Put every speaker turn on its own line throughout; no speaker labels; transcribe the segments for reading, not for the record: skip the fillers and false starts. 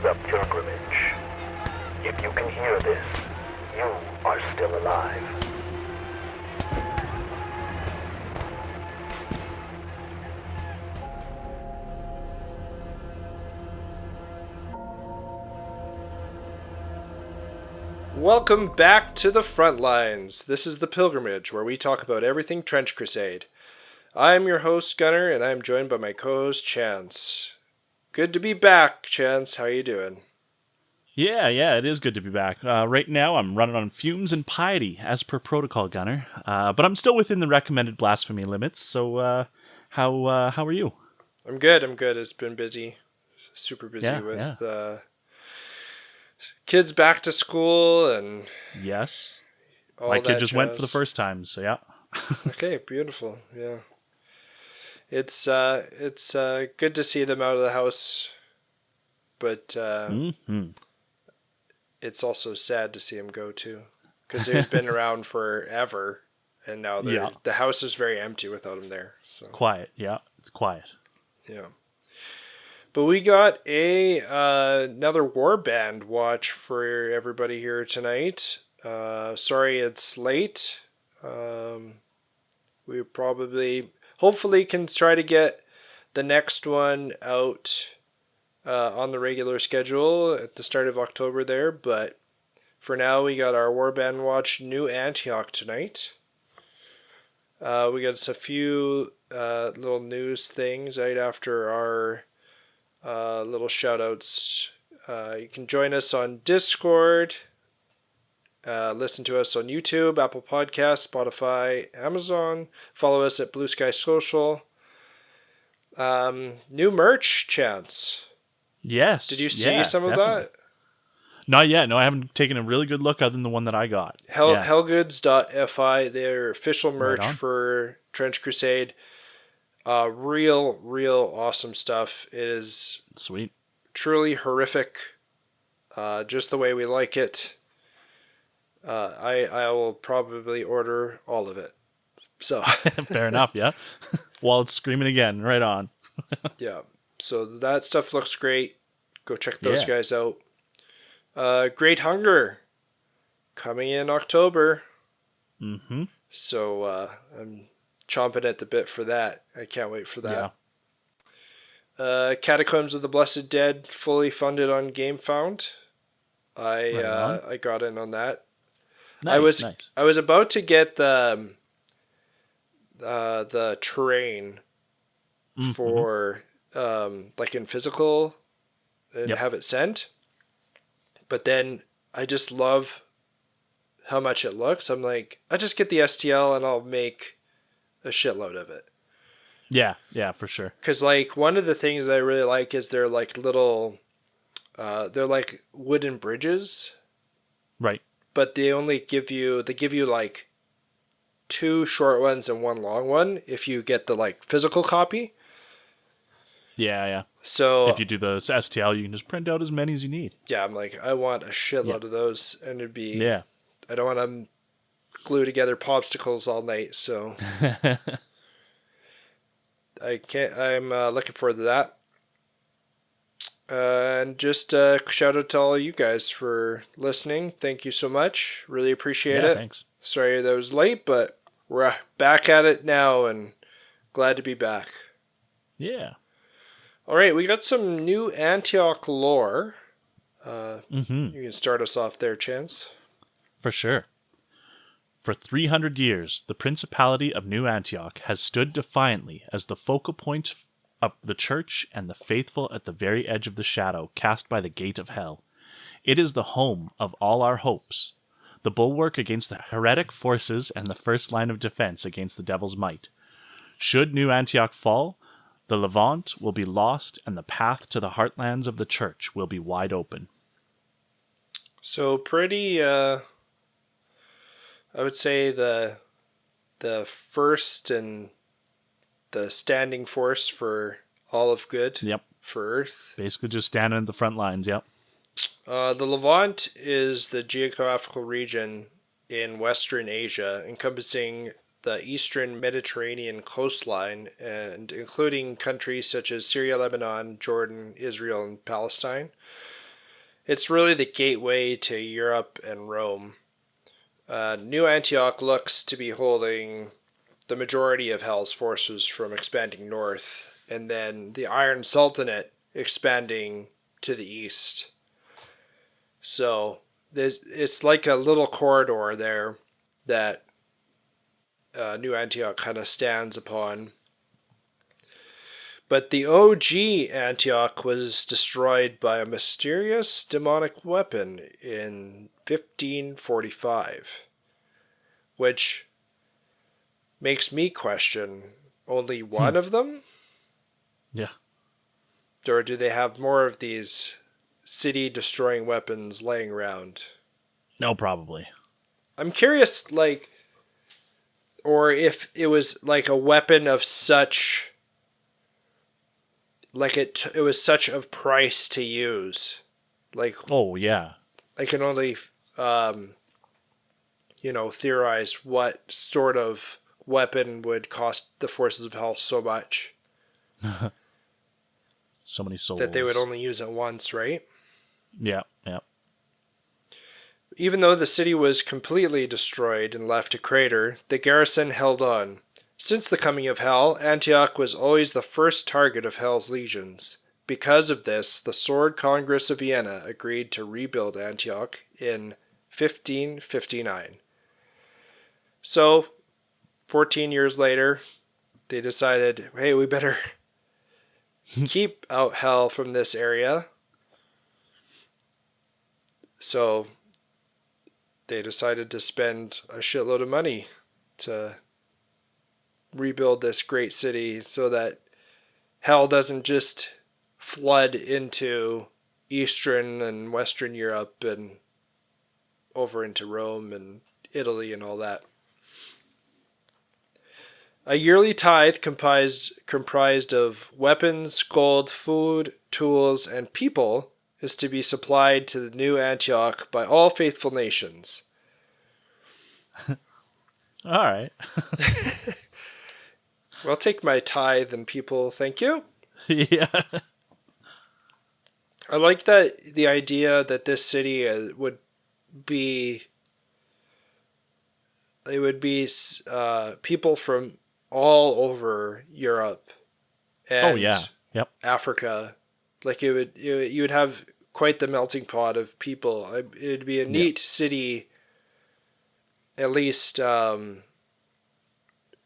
the pilgrimage. If you can hear this, you are still alive.
Welcome back to the front lines. This is the Pilgrimage, where we talk about everything Trench Crusade. I'm your host, Gunnar, and I'm joined by my co-host, Chance. Good to be back, Chance. How are you doing?
Yeah, it is good to be back. Right now, I'm running on fumes and piety, as per protocol, Gunnar. But I'm still within the recommended blasphemy limits. So, how are you?
I'm good. It's been busy, super busy
Yeah.
with kids back to school and
Yes.
all
My
that
kid just went for the
jazz.
first time, so yeah.
Okay, beautiful. Yeah, it's good to see them out of the house, but
Mm-hmm.
it's also sad to see them go too, because they've been around forever, and now
Yeah.
the house is very empty without them there. So
Quiet. Yeah, it's quiet.
yeah. But we got another Warband watch for everybody here tonight. Sorry it's late. We hopefully can try to get the next one out on the regular schedule at the start of October there. But for now, we got our Warband watch New Antioch tonight. We got a few little news things right after our little shout outs. You can join us on Discord, listen to us on YouTube, Apple Podcasts, Spotify, Amazon. Follow us at Blue Sky Social. New merch, Chance.
Yes.
Did you see some
definitely.
of that?
Not yet. No, I haven't taken a really good look other than the one that I got.
Hellgoods.fi, their official merch
Right on.
for Trench Crusade. Real awesome stuff. It is
Sweet.
truly horrific, just the way we like it. I will probably order all of it. So
Fair enough, yeah. While it's screaming again, right on.
yeah, so that stuff looks great. Go check those
Yeah.
guys out. Great Hunger coming in October.
Mm-hmm.
So I'm chomping at the bit for that. I can't wait for that.
Yeah.
Catacombs of the Blessed Dead fully funded on GameFound.
Right on.
I got in on that.
Nice.
I was about to get the terrain for like in physical and have it sent, but then I just love how much it looks. I'm like, I just get the STL and I'll make a shitload of it.
Yeah, for sure.
Because like one of the things I really like is they're like little, they're like wooden bridges.
Right.
But they give you like 2 short ones and 1 long one if you get the like physical copy.
Yeah.
So
if you do the STL, you can just print out as many as you need.
yeah, I'm like, I want a shitload of those, and it'd be
Yeah.
I don't want to glue together popsicles all night, so I can't. I'm looking forward to that. And just shout out to all you guys for listening. Thank you so much. Really appreciate it.
Thanks.
Sorry that was late, but we're back at it now and glad to be back.
Yeah.
All right, we got some new Antioch lore.
You
can start us off there, Chance.
For sure. For 300 years, the Principality of New Antioch has stood defiantly as the focal point of the church and the faithful at the very edge of the shadow cast by the gate of hell. It is the home of all our hopes, the bulwark against the heretic forces and the first line of defense against the devil's might. Should New Antioch fall, the Levant will be lost and the path to the heartlands of the church will be wide open.
So pretty, I would say the first and the standing force for all of good.
Yep.
For Earth.
Basically just standing at the front lines, yep.
The Levant is the geographical region in Western Asia encompassing the eastern Mediterranean coastline and including countries such as Syria, Lebanon, Jordan, Israel, and Palestine. It's really the gateway to Europe and Rome. New Antioch looks to be holding the majority of Hell's forces from expanding north, and then the Iron Sultanate expanding to the east. So it's like a little corridor there that New Antioch kind of stands upon. But the OG Antioch was destroyed by a mysterious demonic weapon in 1545, which makes me question only one of them?
Yeah.
Or do they have more of these city-destroying weapons laying around?
No, probably.
I'm curious, like, or if it was like a weapon of such, like it was such of price to use. Like,
Oh, yeah.
I can only, theorize what sort of weapon would cost the forces of hell so much
So many souls.
that they would only use it once, right?
Yeah, yeah.
Even though the city was completely destroyed and left a crater, the garrison held on. Since the coming of Hell, Antioch was always the first target of Hell's legions. Because of this, the Sword Congress of Vienna agreed to rebuild Antioch in 1559. So, 14 years later, they decided, hey, we better keep out Hell from this area. So they decided to spend a shitload of money to rebuild this great city so that Hell doesn't just flood into Eastern and Western Europe and over into Rome and Italy and all that. A yearly tithe comprised of weapons, gold, food, tools, and people is to be supplied to the new Antioch by all faithful nations.
All right.
Well, take my tithe and people, thank you.
Yeah.
I like that the idea that this city would be people from all over Europe and
Yeah. Yep.
Africa. Like you would have quite the melting pot of people. It'd be a neat city. At least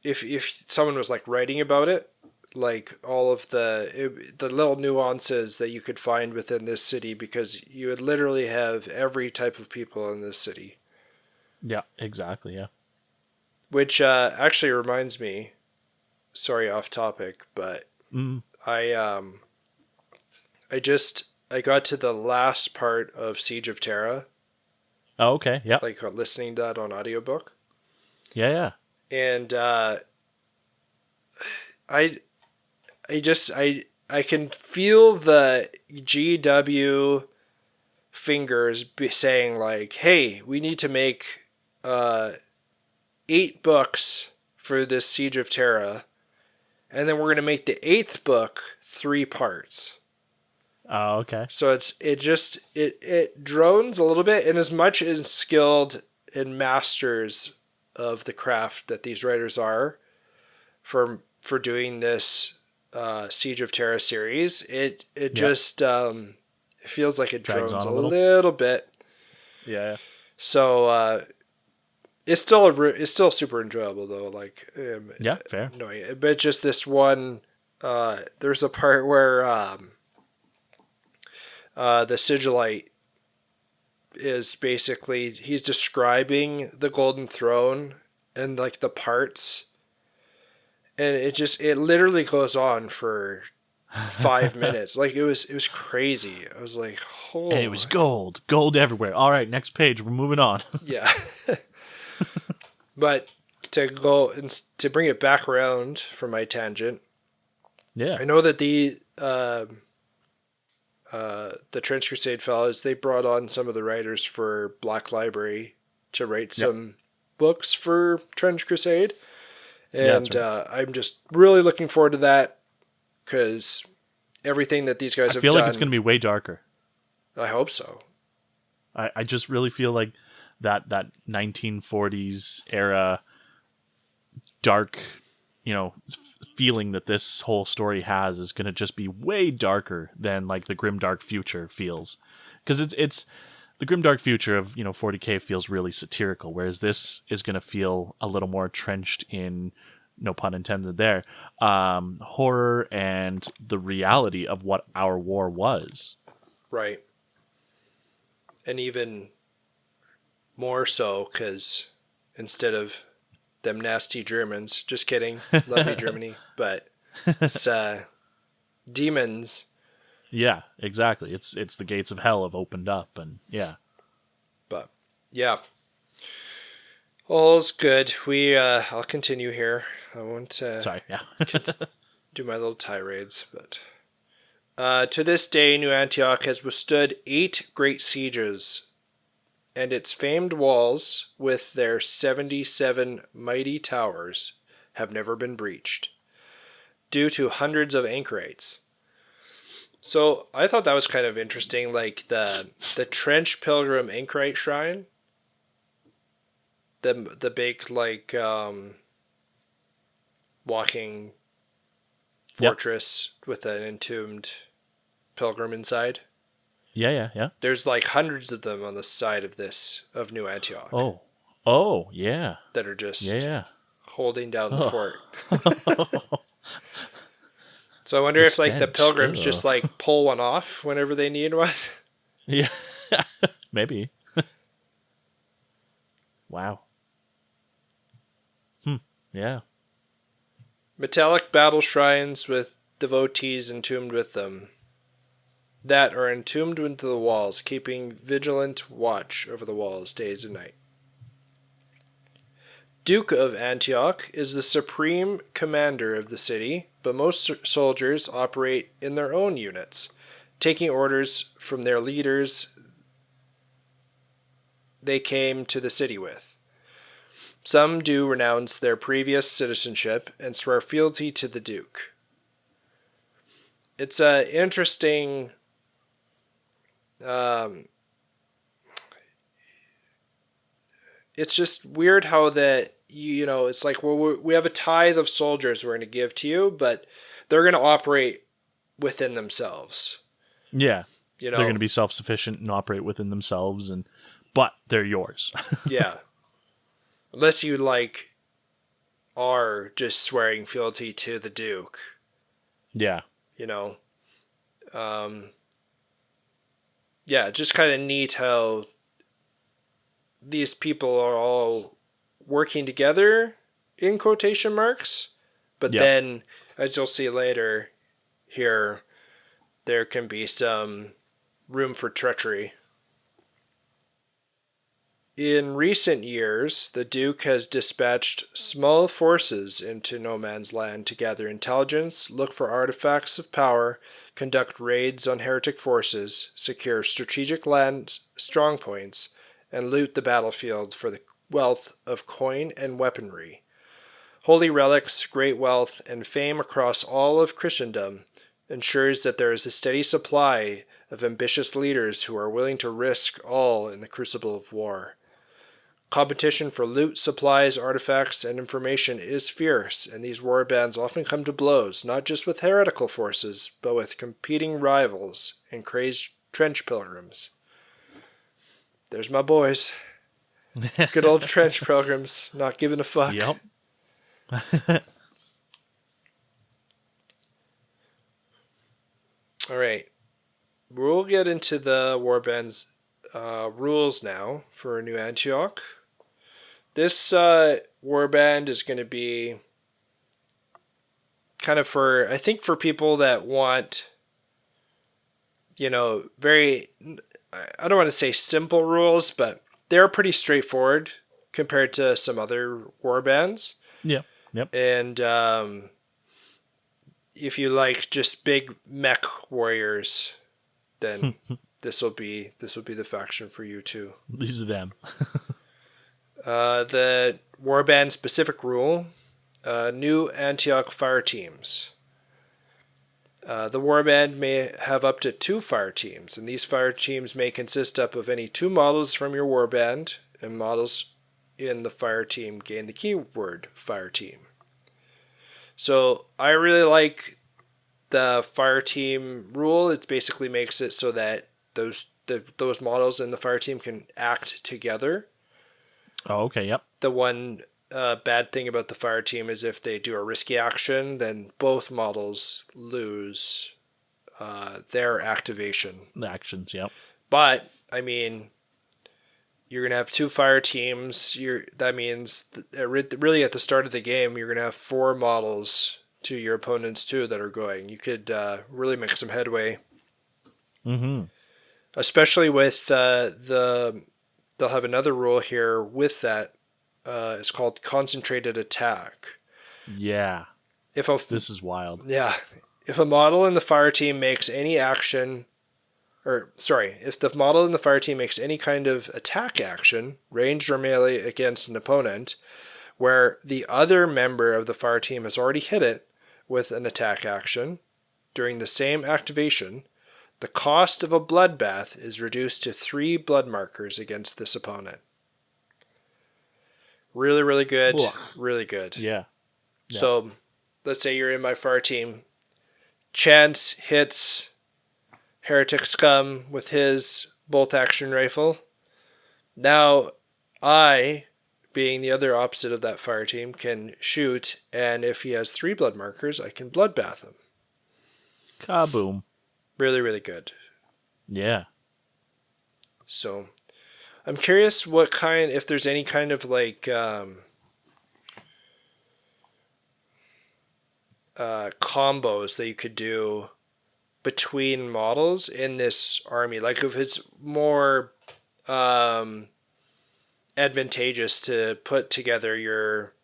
if someone was like writing about it, like all of the little nuances that you could find within this city, because you would literally have every type of people in this city.
Yeah, exactly. Yeah.
Which actually reminds me, sorry, off topic, but I got to the last part of Siege of Terra,
Oh, okay. Yeah.
like listening to that on audiobook.
Yeah, yeah.
And I can feel the GW fingers saying like, hey, we need to make 8 books for this Siege of Terra, and then we're going to make the 8th book 3 parts.
Oh, okay.
So it drones a little bit, and as much as skilled and masters of the craft that these writers are for doing this Siege of Terra series, it just it feels like it
Drags
drones
on
a
a little.
little bit.
Yeah.
So it's still super enjoyable though. Like
Yeah, fair.
annoying, but just this one. There's a part where the Sigilite is basically, he's describing the Golden Throne and like the parts, and it literally goes on for 5 minutes. Like it was crazy. I was like, oh,
And it was gold everywhere. All right, next page. We're moving on.
yeah. But to bring it back around from my tangent,
Yeah.
I know that the Trench Crusade fellows, they brought on some of the writers for Black Library to write some books for Trench Crusade. And
that's right.
I'm just really looking forward to that, because everything that these guys have
I feel
done,
like it's going to be way darker.
I hope so.
I just really feel like that 1940s era dark, feeling that this whole story has is going to just be way darker than like the grimdark future feels, because it's the grimdark future of 40K feels really satirical, whereas this is going to feel a little more trenched in, no pun intended there, horror and the reality of what our war was.
Right. And even more so because instead of them nasty Germans, just kidding, love you Germany, but it's demons.
Yeah, exactly. It's the gates of hell have opened up, and yeah.
But yeah, all's good. I'll continue here. I won't
Sorry, yeah.
do my little tirades, but to this day, New Antioch has withstood 8 great sieges, and its famed walls, with their 77 mighty towers, have never been breached, due to hundreds of anchorites. So I thought that was kind of interesting, like the Trench Pilgrim Anchorite Shrine, the big like walking fortress with an entombed pilgrim inside.
Yeah.
There's like hundreds of them on the side of New Antioch.
Oh, yeah.
That are just
Yeah.
holding down the
Oh.
fort. So I wonder
The
if like the
stench.
pilgrims
Ugh.
just like pull one off whenever they need one.
Yeah. Maybe. Wow. Yeah.
Metallic battle shrines with devotees entombed with them, that are entombed into the walls, keeping vigilant watch over the walls days and night. Duke of Antioch is the supreme commander of the city, but most soldiers operate in their own units, taking orders from their leaders they came to the city with. Some do renounce their previous citizenship and swear fealty to the Duke. It's a interesting it's just weird how that it's like, well, we have a tithe of soldiers we're going to give to you, but they're going to operate within themselves.
Yeah. They're going to be self-sufficient and operate within themselves, but they're yours.
Yeah. Unless you like are just swearing fealty to the Duke.
Yeah.
Yeah, just kind of neat how these people are all working together in quotation marks, but then, as you'll see later here, there can be some room for treachery. In recent years, the Duke has dispatched small forces into No Man's Land to gather intelligence, look for artifacts of power, conduct raids on heretic forces, secure strategic land strongpoints, and loot the battlefield for the wealth of coin and weaponry. Holy relics, great wealth, and fame across all of Christendom ensures that there is a steady supply of ambitious leaders who are willing to risk all in the crucible of war. Competition for loot, supplies, artifacts, and information is fierce, and these warbands often come to blows, not just with heretical forces, but with competing rivals and crazed trench pilgrims. There's my boys. Good old trench pilgrims, not giving a fuck.
Yep.
Alright. We'll get into the warband's rules now for New Antioch. This warband is going to be kind of for people that want, very, I don't want to say simple rules, but they're pretty straightforward compared to some other warbands.
Yep.
And if you like just big mech warriors, then this will be the faction for you too.
These are them.
The warband specific rule: New Antioch fire teams. The Warband may have up to 2 fire teams, and these fire teams may consist up of any 2 models from your Warband, and models in the fire team gain the keyword fire team. So I really like the fire team rule. It basically makes it so that those models in the fire team can act together.
Oh, okay, yep.
The one bad thing about the fire team is if they do a risky action, then both models lose their activation.
The actions, yep.
But, I mean, you're going to have 2 fire teams. That means really at the start of the game, you're going to have 4 models to your opponents too that are going. You could really make some headway.
Mm-hmm.
Especially with they'll have another rule here with that. It's called concentrated attack.
Yeah. This is wild.
Yeah. If a model in the fire team makes any action, if the model in the fire team makes any kind of attack action, ranged or melee, against an opponent, where the other member of the fire team has already hit it with an attack action during the same activation, the cost of a bloodbath is reduced to 3 blood markers against this opponent. Really, really good.
Ugh.
Really good.
Yeah.
So, let's say you're in my fire team. Chance hits Heretic Scum with his bolt action rifle. Now, I, being the other opposite of that fire team, can shoot, and if he has 3 blood markers, I can bloodbath him.
Kaboom.
Really, really good.
Yeah.
So, I'm curious if there's any kind of like combos that you could do between models in this army. Like if it's more advantageous to put together your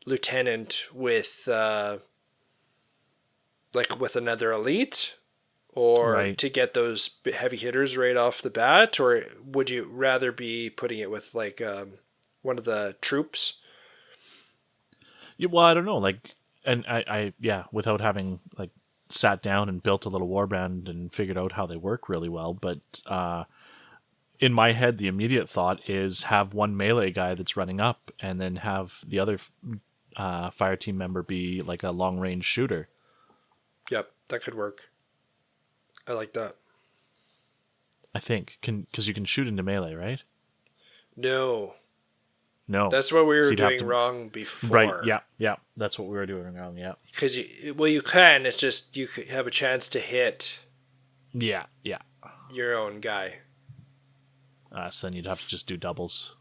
lieutenant with with another elite, or to get those heavy hitters right off the bat, or would you rather be putting it with like one of the troops?
Yeah, well, I don't know. Like, and I without having like sat down and built a little warband and figured out how they work really well, but in my head, the immediate thought is have one melee guy that's running up, and then have the other fire team member be like a long range shooter.
Yep, that could work. I like that.
I think because you can shoot into melee, right?
No,
That's
what we were doing wrong before.
Right? Yeah. That's what we were doing wrong. Yeah.
Because you can. It's just you could have a chance to hit.
Yeah.
Your own guy.
So then you'd have to just do doubles.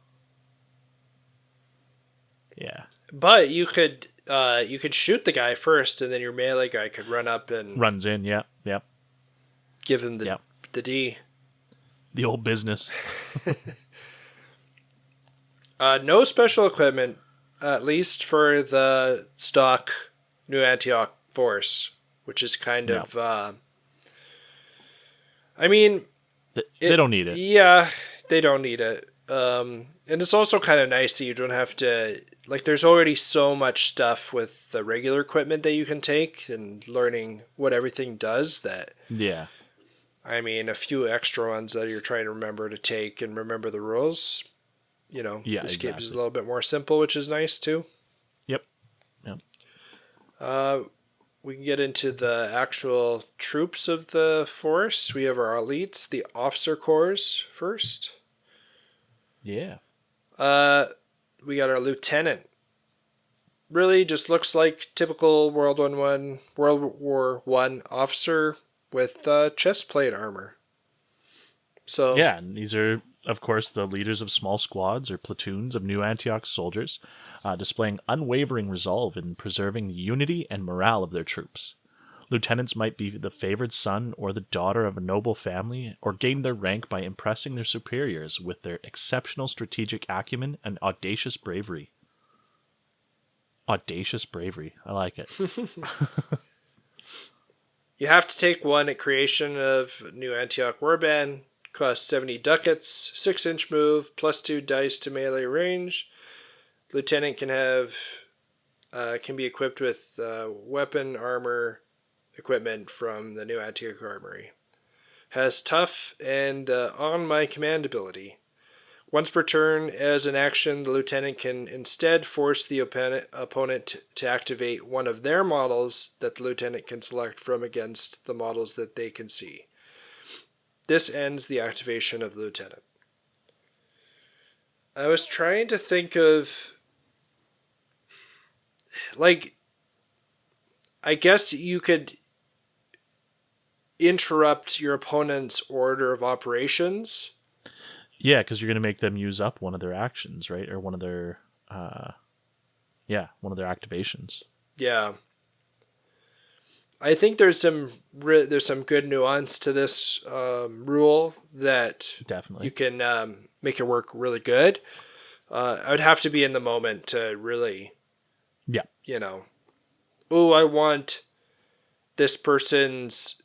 Yeah.
But you could shoot the guy first, and then your melee guy could run up and
runs in. Yeah.
Give him the D.
The old business.
No special equipment, at least for the stock New Antioch force, which is kind of. I mean,
they don't need it.
Yeah, they don't need it. And it's also kind of nice that you don't have to. Like, there's already so much stuff with the regular equipment that you can take, and learning what everything does that.
Yeah.
I mean, a few extra ones that you're trying to remember to take and remember the rules. This game is a little bit more simple, which is nice too.
Yep.
We can get into the actual troops of the force. We have our elites, the officer corps first.
Yeah.
We got our lieutenant. Really just looks like typical World War I officer with chest plate armor. So
yeah, and these are, of course, the leaders of small squads or platoons of New Antioch soldiers, displaying unwavering resolve in preserving the unity and morale of their troops. Lieutenants might be the favored son or the daughter of a noble family, or gain their rank by impressing their superiors with their exceptional strategic acumen and audacious bravery. Audacious bravery. I like it.
You have to take one at creation of New Antioch Warband. Costs 70 ducats, 6-inch move, +2 dice to melee range. Lieutenant can be equipped with weapon, armor, equipment from the new Antioch Armory. Has tough and on my command ability. Once per turn, as an action, the lieutenant can instead force the opponent to activate one of their models that the lieutenant can select from against the models that they can see. This ends the activation of the lieutenant. I was trying to think of, like, I guess you could interrupt your opponent's order of operations.
Yeah, because you're going to make them use up one of their actions, right? Or one of their, one of their activations.
Yeah. I think there's some good nuance to this rule that
Definitely
you can make it work really good. I would have to be in the moment to really, I want this person's,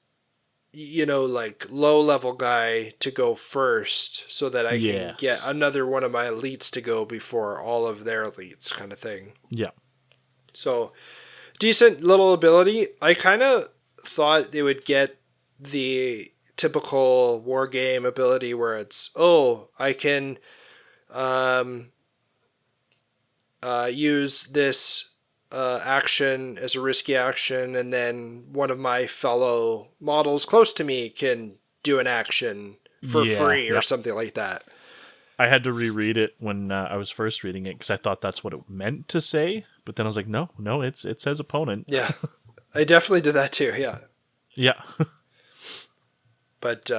like low level guy to go first so that I can get another one of my elites to go before all of their elites, kind of thing.
Yeah.
So decent little ability. I kind of thought they would get the typical war game ability where it's, I can use this action as a risky action, and then one of my fellow models close to me can do an action for free or something like that.
I had to reread it when I was first reading it because I thought that's what it meant to say, but then I was like, no, it says opponent.
Yeah, I definitely did that too. Yeah.
Yeah.
But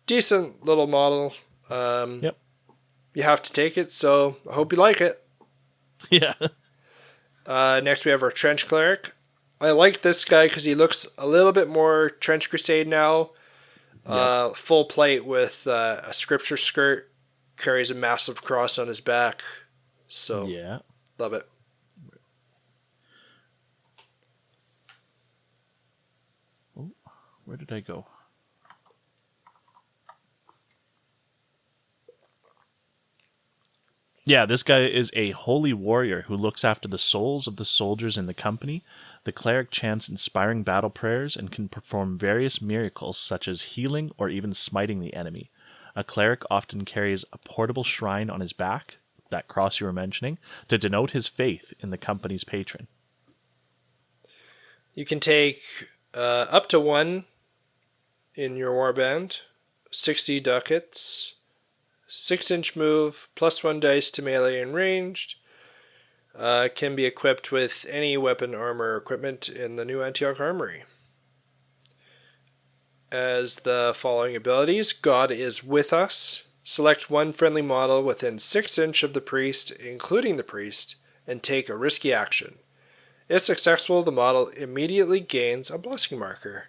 decent little model.
Yep.
You have to take it, so I hope you like it.
Yeah.
Next we have our Trench Cleric. I like this guy because he looks a little bit more Trench Crusade now. Full plate with a scripture skirt. Carries a massive cross on his back. So, love it.
Oh, where did I go? Yeah, this guy is a holy warrior who looks after the souls of the soldiers in the company. The cleric chants inspiring battle prayers and can perform various miracles such as healing or even smiting the enemy. A cleric often carries a portable shrine on his back, that cross you were mentioning, to denote his faith in the company's patron.
You can take up to 1 in your warband, 60 ducats, 6-inch move, +1 dice to melee and ranged. Can be equipped with any weapon, armor, or equipment in the new Antioch Armory. As the following abilities: God is with us. Select one friendly model within 6 inch of the priest, including the priest, and take a risky action. If successful, the model immediately gains a blessing marker.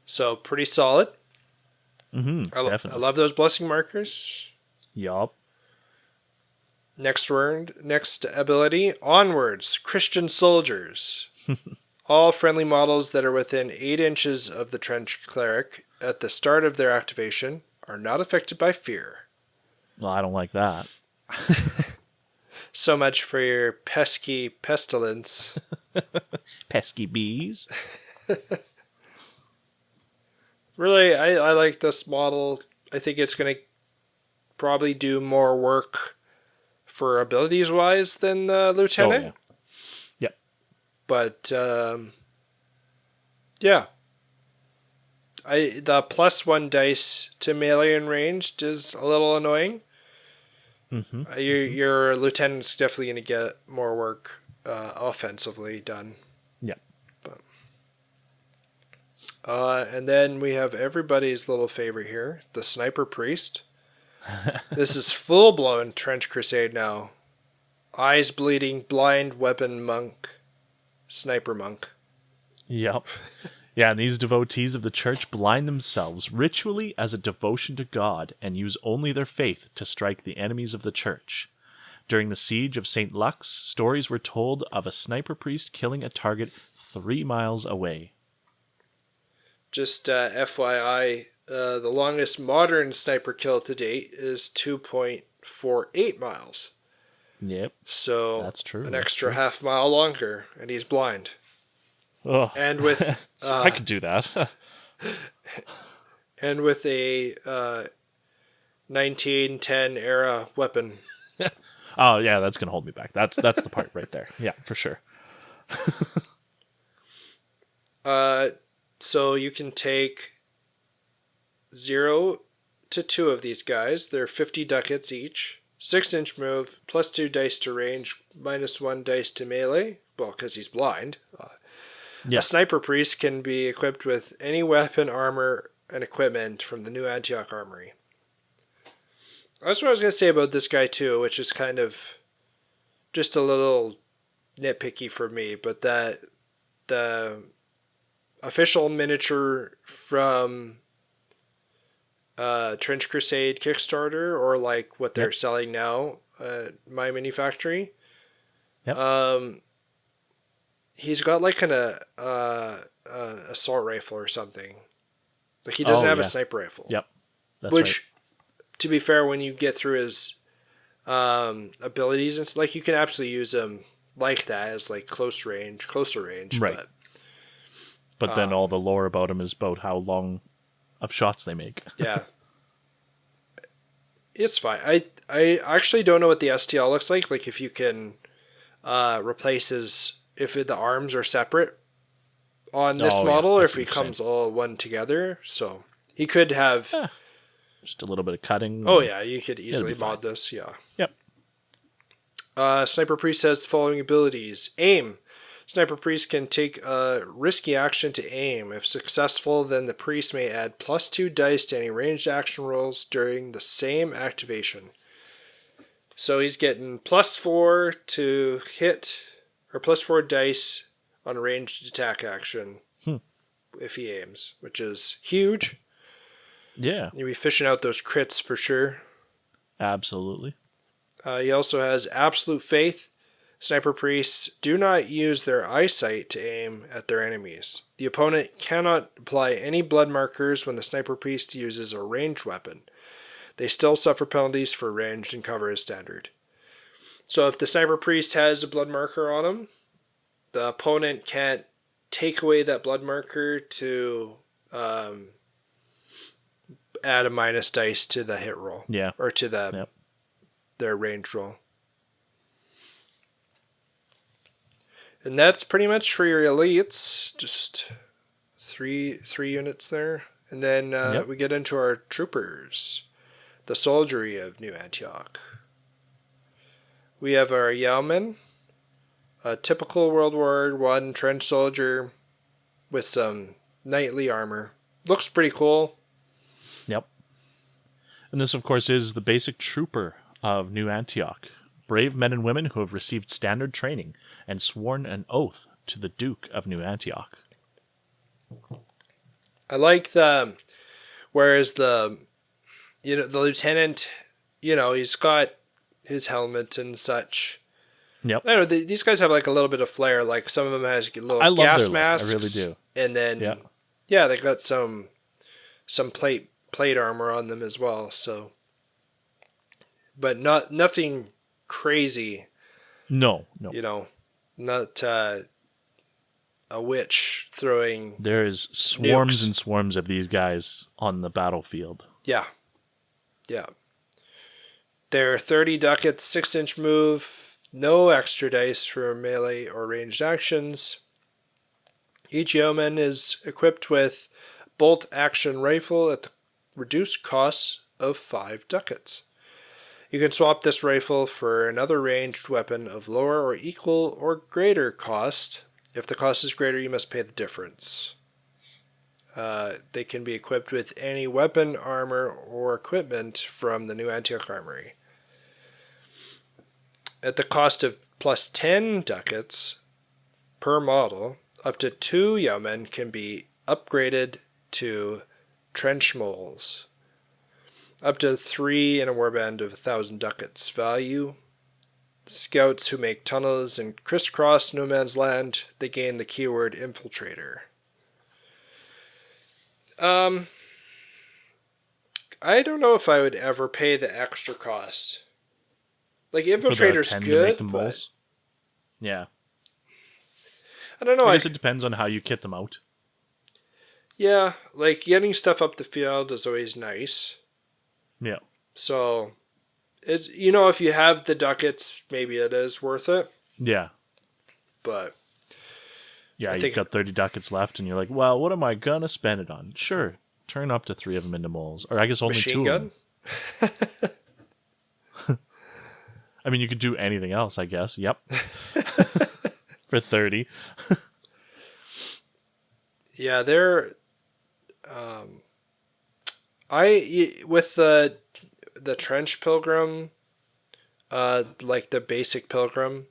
So pretty solid.
Definitely.
I love those blessing markers.
Yup.
Next ability, Onwards, Christian Soldiers. All friendly models that are within 8 inches of the Trench Cleric at the start of their activation are not affected by fear.
Well, I don't like that.
So much for your pesky pestilence.
Pesky bees.
Really, I like this model. I think it's going to probably do more work for abilities-wise than the Lieutenant.
Oh, yeah. Yep.
But, the +1 dice to melee and ranged is a little annoying. Your lieutenant's definitely going to get more work offensively done.
Yeah.
And then we have everybody's little favorite here, the Sniper Priest. This is full-blown Trench Crusade now. Eyes bleeding, blind weapon monk. Sniper monk.
Yep. Yeah, and these devotees of the church blind themselves ritually as a devotion to God and use only their faith to strike the enemies of the church. During the siege of St. Lux, stories were told of a sniper priest killing a target 3 miles away.
Just FYI, the longest modern sniper kill to date is 2.48 miles.
Yep.
So
that's true.
An extra half mile longer, and he's blind.
Oh.
and with
I could do that.
and with a 1910 era weapon.
Oh yeah, that's gonna hold me back. That's the part right there. Yeah, for sure.
So you can take 0 to 2 of these guys. They're 50 ducats each. 6-inch move, +2 dice to range, -1 dice to melee. Well, because he's blind.
Yeah.
A sniper priest can be equipped with any weapon, armor, and equipment from the new Antioch armory. That's what I was going to say about this guy too, which is kind of just a little nitpicky for me, but that the official miniature from Trench Crusade Kickstarter, or like what they're selling now at my mini factory.
Yep.
He's got like an assault rifle or something. Like he doesn't have a sniper rifle.
Yep. That's
Which,
right.
to be fair, when you get through his abilities, it's like you can absolutely use him like that as like closer range,
right? But then all the lore about him is about how long of shots they make.
Yeah. It's fine. I actually don't know what the STL looks like. Like if you can replace if the arms are separate on this model, or if he comes all one together. So he could have
just a little bit of cutting.
Oh yeah, you could easily mod this. Yeah.
Yep.
Sniper Priest has the following abilities. Aim. Sniper Priest can take a risky action to aim. If successful, then the Priest may add +2 dice to any ranged action rolls during the same activation. So he's getting +4 to hit, or +4 dice on a ranged attack action if he aims, which is huge.
Yeah.
You'll be fishing out those crits for sure.
Absolutely.
He also has Absolute Faith. Sniper Priests do not use their eyesight to aim at their enemies. The opponent cannot apply any blood markers when the Sniper Priest uses a ranged weapon. They still suffer penalties for ranged and cover as standard. So if the Sniper Priest has a blood marker on him, the opponent can't take away that blood marker to add a minus dice to the hit roll.
Yeah.
Or to their range roll. And that's pretty much for your elites. Just three units there. And then we get into our troopers. The soldiery of New Antioch. We have our yeoman. A typical World War I trench soldier with some knightly armor. Looks pretty cool.
Yep. And this, of course, is the basic trooper of New Antioch. Brave men and women who have received standard training and sworn an oath to the Duke of New Antioch.
I like whereas the lieutenant, he's got his helmet and such.
Yep.
I don't know, these guys have like a little bit of flair. Like some of them has little gas masks.
I really do.
And then, they got some plate armor on them as well. So, but nothing crazy.
No.
Not a witch throwing.
There is swarms
nukes.
and swarms of these guys on the battlefield.
Yeah. They're 30 ducats, 6-inch move, no extra dice for melee or ranged actions. Each yeoman is equipped with bolt action rifle at the reduced cost of 5 ducats. You can swap this rifle for another ranged weapon of lower or equal or greater cost. If the cost is greater, you must pay the difference. They can be equipped with any weapon, armor, or equipment from the New Antioch Armory. At the cost of +10 ducats per model, up to 2 yeomen can be upgraded to trench moles. Up to 3 in a warband of 1,000 ducats value. Scouts who make tunnels and crisscross no man's land, they gain the keyword infiltrator. I don't know if I would ever pay the extra cost. Like infiltrator's good, but
yeah.
I don't know.
I guess it depends on how you kit them out.
Yeah, like getting stuff up the field is always nice.
Yeah.
So, it's, if you have the ducats, maybe it is worth it.
Yeah.
But
Yeah,
I
you've
think
got 30 ducats left, and you're like, well, what am I going to spend it on? Sure, turn up to 3 of them into moles. Or I guess only
machine
2 of them.
gun.
I mean, you could do anything else, I guess. Yep. For 30.
Yeah, they're. With the trench pilgrim, like the basic pilgrim,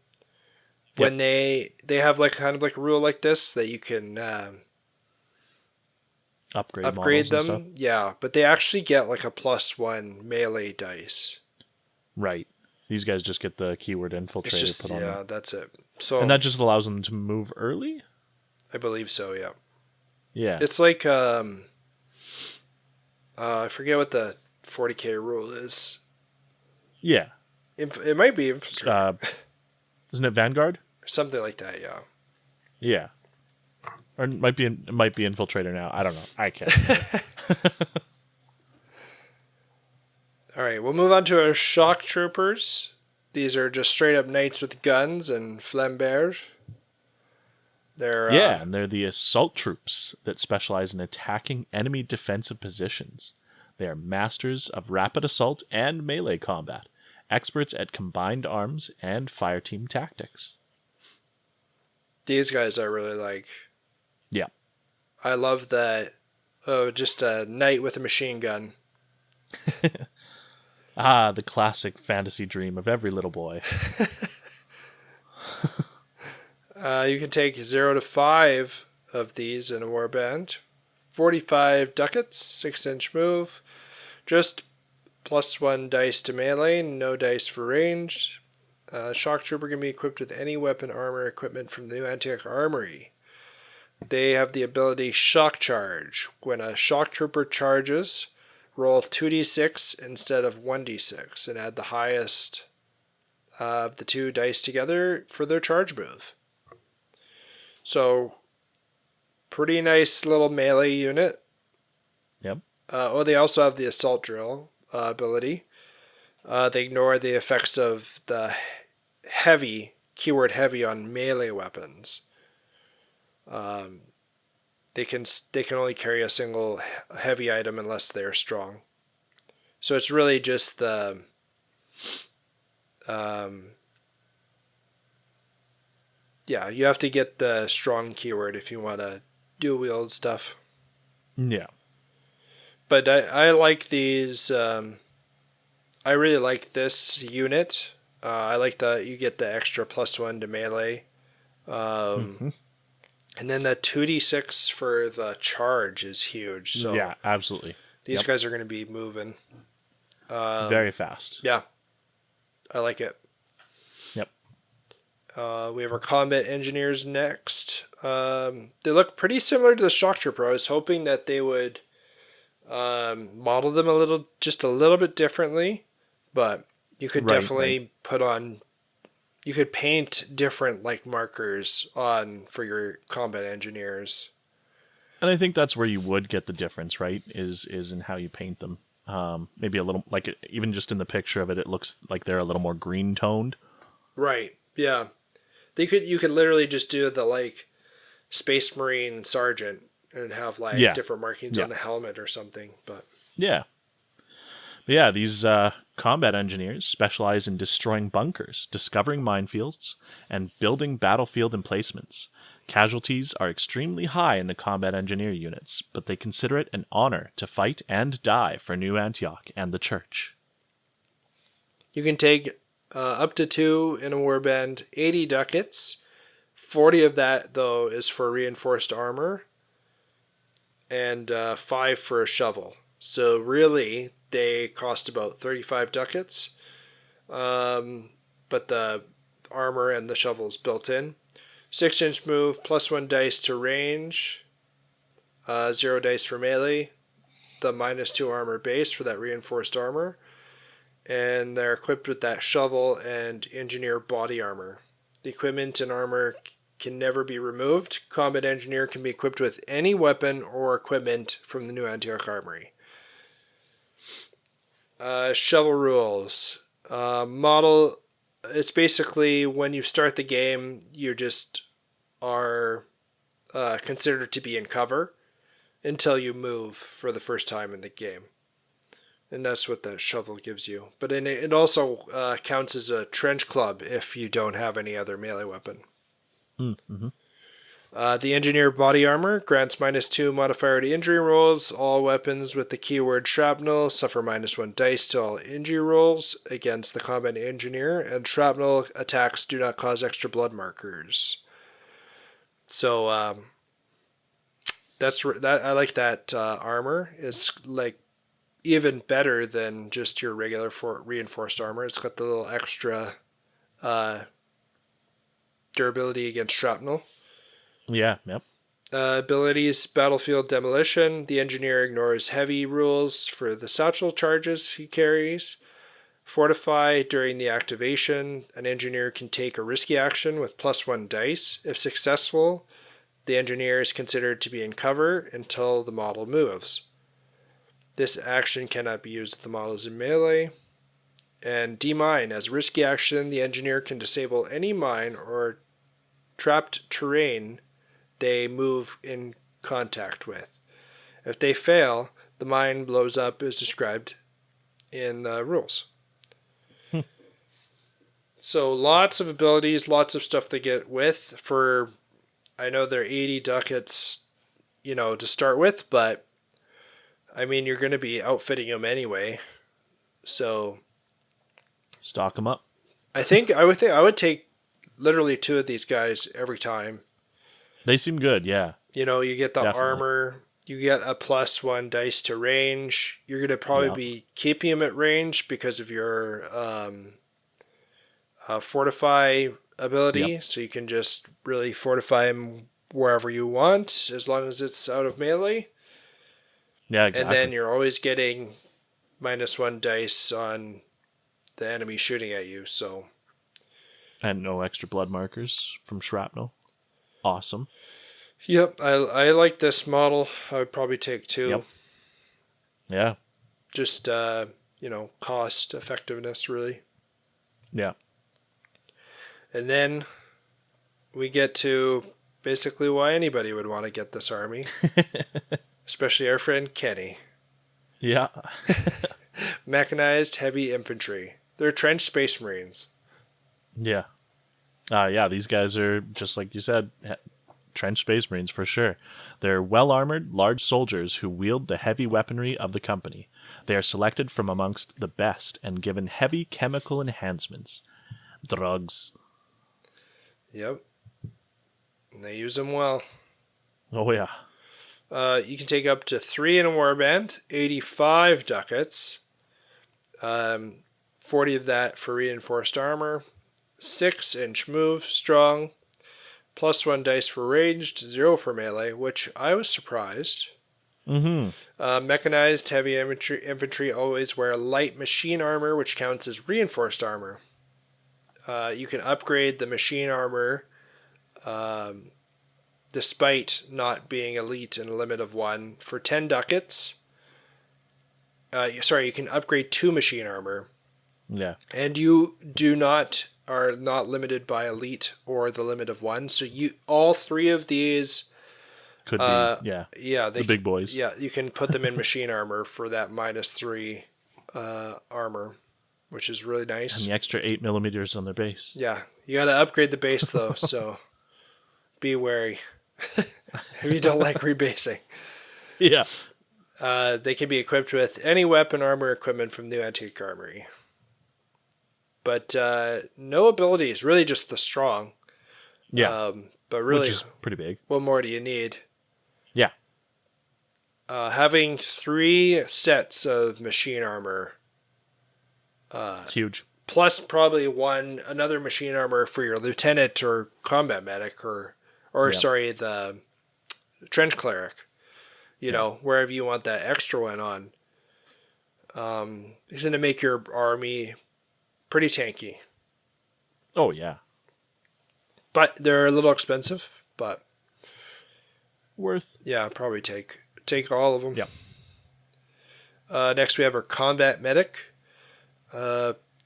when they have like kind of like a rule like this that you can upgrade
models and stuff.
them. Yeah, but they actually get like a +1 melee dice.
Right. These guys just get the keyword
It's
infiltrator
just
put on them.
that's it. So
And that just allows them to move early?
I believe so. Yeah.
Yeah.
It's like I forget what the 40k rule is.
Yeah.
It might be infantry.
Isn't it Vanguard?
Something like that. Yeah.
Yeah. Or it might be infiltrator now. I don't know. I can't.
All right, we'll move on to our shock troopers. These are just straight up knights with guns and flambeers. They're
And they're the assault troops that specialize in attacking enemy defensive positions. They are masters of rapid assault and melee combat, experts at combined arms and fireteam tactics.
these guys I really like.
Yeah.
I love that. Oh, just a knight with a machine gun.
The classic fantasy dream of every little boy.
You can take 0 to 5 of these in a warband. 45 ducats, 6-inch move. Just +1 dice to melee, no dice for ranged. Shock trooper can be equipped with any weapon, armor, equipment from the new Antioch armory. They have the ability Shock Charge. When a shock trooper charges, roll 2d6 instead of 1d6 and add the highest of the 2 dice together for their charge move. So, pretty nice little melee unit.
Yep.
They also have the assault drill ability. They ignore the effects of the keyword heavy on melee weapons. They can only carry a single heavy item unless they're strong. So it's really just the you have to get the strong keyword if you want to dual wield stuff.
Yeah.
But I like these. I really like this unit. I like that you get the extra +1 to melee. And then the 2d6 for the charge is huge. So
yeah, absolutely.
These guys are going to be moving.
Very fast.
Yeah. I like it.
Yep.
We have our combat engineers next. They look pretty similar to the shock trooper. I was hoping that they would model them just a little bit differently, but you could definitely put on. You could paint different like markers on for your combat engineers.
And I think that's where you would get the difference, right? Is in how you paint them. Maybe a little like even just in the picture of it, it looks like they're a little more green toned.
Right. Yeah. You could literally just do the like Space Marine Sergeant and have like different markings on the helmet or something. But
these combat engineers specialize in destroying bunkers, discovering minefields, and building battlefield emplacements. Casualties are extremely high in the combat engineer units, but they consider it an honor to fight and die for New Antioch and the Church.
You can take up to 2 in a warband, 80 ducats. 40 of that, though, is for reinforced armor, and 5 for a shovel. So really, they cost about 35 ducats, but the armor and the shovel is built in. 6-inch move, +1 dice to range, 0 dice for melee, the -2 armor base for that reinforced armor, and they're equipped with that shovel and engineer body armor. The equipment and armor can never be removed. Combat engineer can be equipped with any weapon or equipment from the new Antioch armory. Shovel rules. Model. It's basically when you start the game, you just are considered to be in cover until you move for the first time in the game. And that's what that shovel gives you. But it also counts as a trench club if you don't have any other melee weapon.
Mm-hmm.
The engineer body armor grants -2 modifier to injury rolls. All weapons with the keyword shrapnel suffer -1 dice to all injury rolls against the combat engineer, and shrapnel attacks do not cause extra blood markers. So I like that armor. It's like even better than just your regular reinforced armor. It's got the little extra durability against shrapnel.
Yeah, yep.
Abilities, battlefield demolition. The engineer ignores heavy rules for the satchel charges he carries. Fortify during the activation. An engineer can take a risky action with +1 dice. If successful, the engineer is considered to be in cover until the model moves. This action cannot be used if the model is in melee. And demine. As a risky action, the engineer can disable any mine or trapped terrain they move in contact with. If they fail, the mine blows up as described in the rules. So lots of abilities, lots of stuff they get with. I know they're 80 ducats, to start with, but I mean, you're going to be outfitting them anyway. So
Stock them up.
I think I would take literally 2 of these guys every time.
They seem good, yeah.
You get the
Definitely.
armor, you get a +1 dice to range. You're going to probably be keeping them at range because of your fortify ability. Yep. So you can just really fortify them wherever you want as long as it's out of melee.
Yeah, exactly.
And then you're always getting -1 dice on the enemy shooting at you. So.
And no extra blood markers from shrapnel. Awesome.
Yep, I like this model. I would probably take 2.
Yep. Yeah.
Just, cost effectiveness, really.
Yeah.
And then we get to basically why anybody would want to get this army. Especially our friend Kenny.
Yeah.
Mechanized heavy infantry. They're trench space marines.
Yeah. Yeah, these guys are, just like you said, trench space marines for sure. They're well-armored, large soldiers who wield the heavy weaponry of the company. They are selected from amongst the best and given heavy chemical enhancements. Drugs.
Yep. And they use them well.
Oh, yeah.
You can take up to 3 in a warband, 85 ducats, 40 of that for reinforced armor, 6-inch move, strong, +1 dice for ranged, 0 for melee, which I was surprised.
Mm-hmm.
Mechanized heavy infantry always wear light machine armor, which counts as reinforced armor. You can upgrade the machine armor despite not being elite in a limit of 1 for 10 ducats. You can upgrade 2 machine armor.
Yeah.
And you are not limited by elite or the limit of 1. So all 3 of these
could be the big boys.
Yeah, you can put them in machine armor for that -3 armor, which is really nice.
And the extra 8mm on their base.
Yeah, you got to upgrade the base though, so be wary if you don't like rebasing.
Yeah.
They can be equipped with any weapon, armor, equipment from the Antioch armory. But no abilities, really just the strong.
Yeah.
But really,
which is pretty big.
What more do you need?
Yeah.
Having 3 sets of machine armor.
It's huge.
Plus probably another machine armor for your lieutenant or combat medic or the trench cleric. Wherever you want that extra one on. It's going to make your army pretty tanky.
Oh, yeah.
But they're a little expensive, but
Worth.
yeah, probably take all of them.
Yep.
Next we have our combat medic,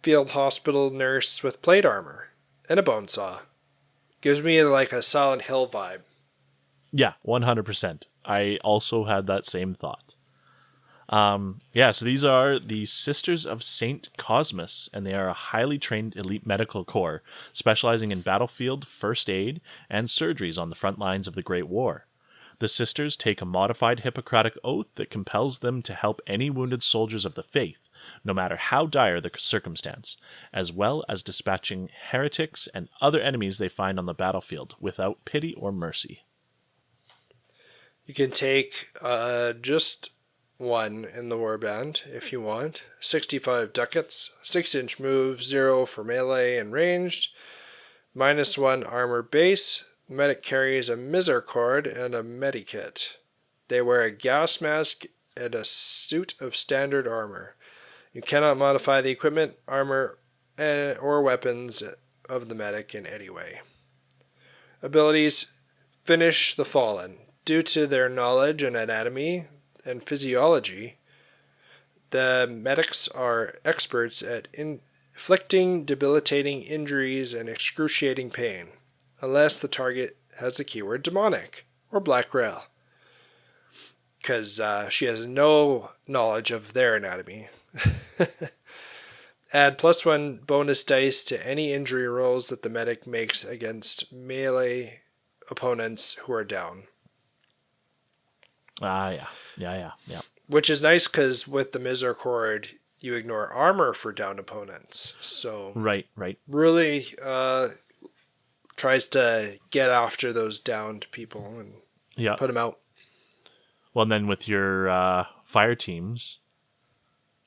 field hospital nurse with plate armor and a bone saw. Gives me like a Silent Hill vibe.
Yeah, 100%. I also had that same thought. So these are the Sisters of Saint Cosmas, and they are a highly trained elite medical corps specializing in battlefield first aid and surgeries on the front lines of the Great War. The sisters take a modified Hippocratic oath that compels them to help any wounded soldiers of the faith, no matter how dire the circumstance, as well as dispatching heretics and other enemies they find on the battlefield without pity or mercy.
You can take just one in the Warband if you want. 65 ducats, 6-inch move, 0 for melee and ranged, -1 armor base. Medic carries a misericord and a medikit. They wear a gas mask and a suit of standard armor. You cannot modify the equipment, armor, or weapons of the medic in any way. Abilities: Finish the Fallen. Due to their knowledge in anatomy and physiology, the medics are experts at inflicting debilitating injuries and excruciating pain, unless the target has the keyword demonic or black rail, because she has no knowledge of their anatomy. Add +1 bonus dice to any injury rolls that the medic makes against melee opponents who are down.
Yeah.
Which is nice because with the misericord, you ignore armor for downed opponents. So
Right.
really tries to get after those downed people and put them out.
Well, and then with your fire teams,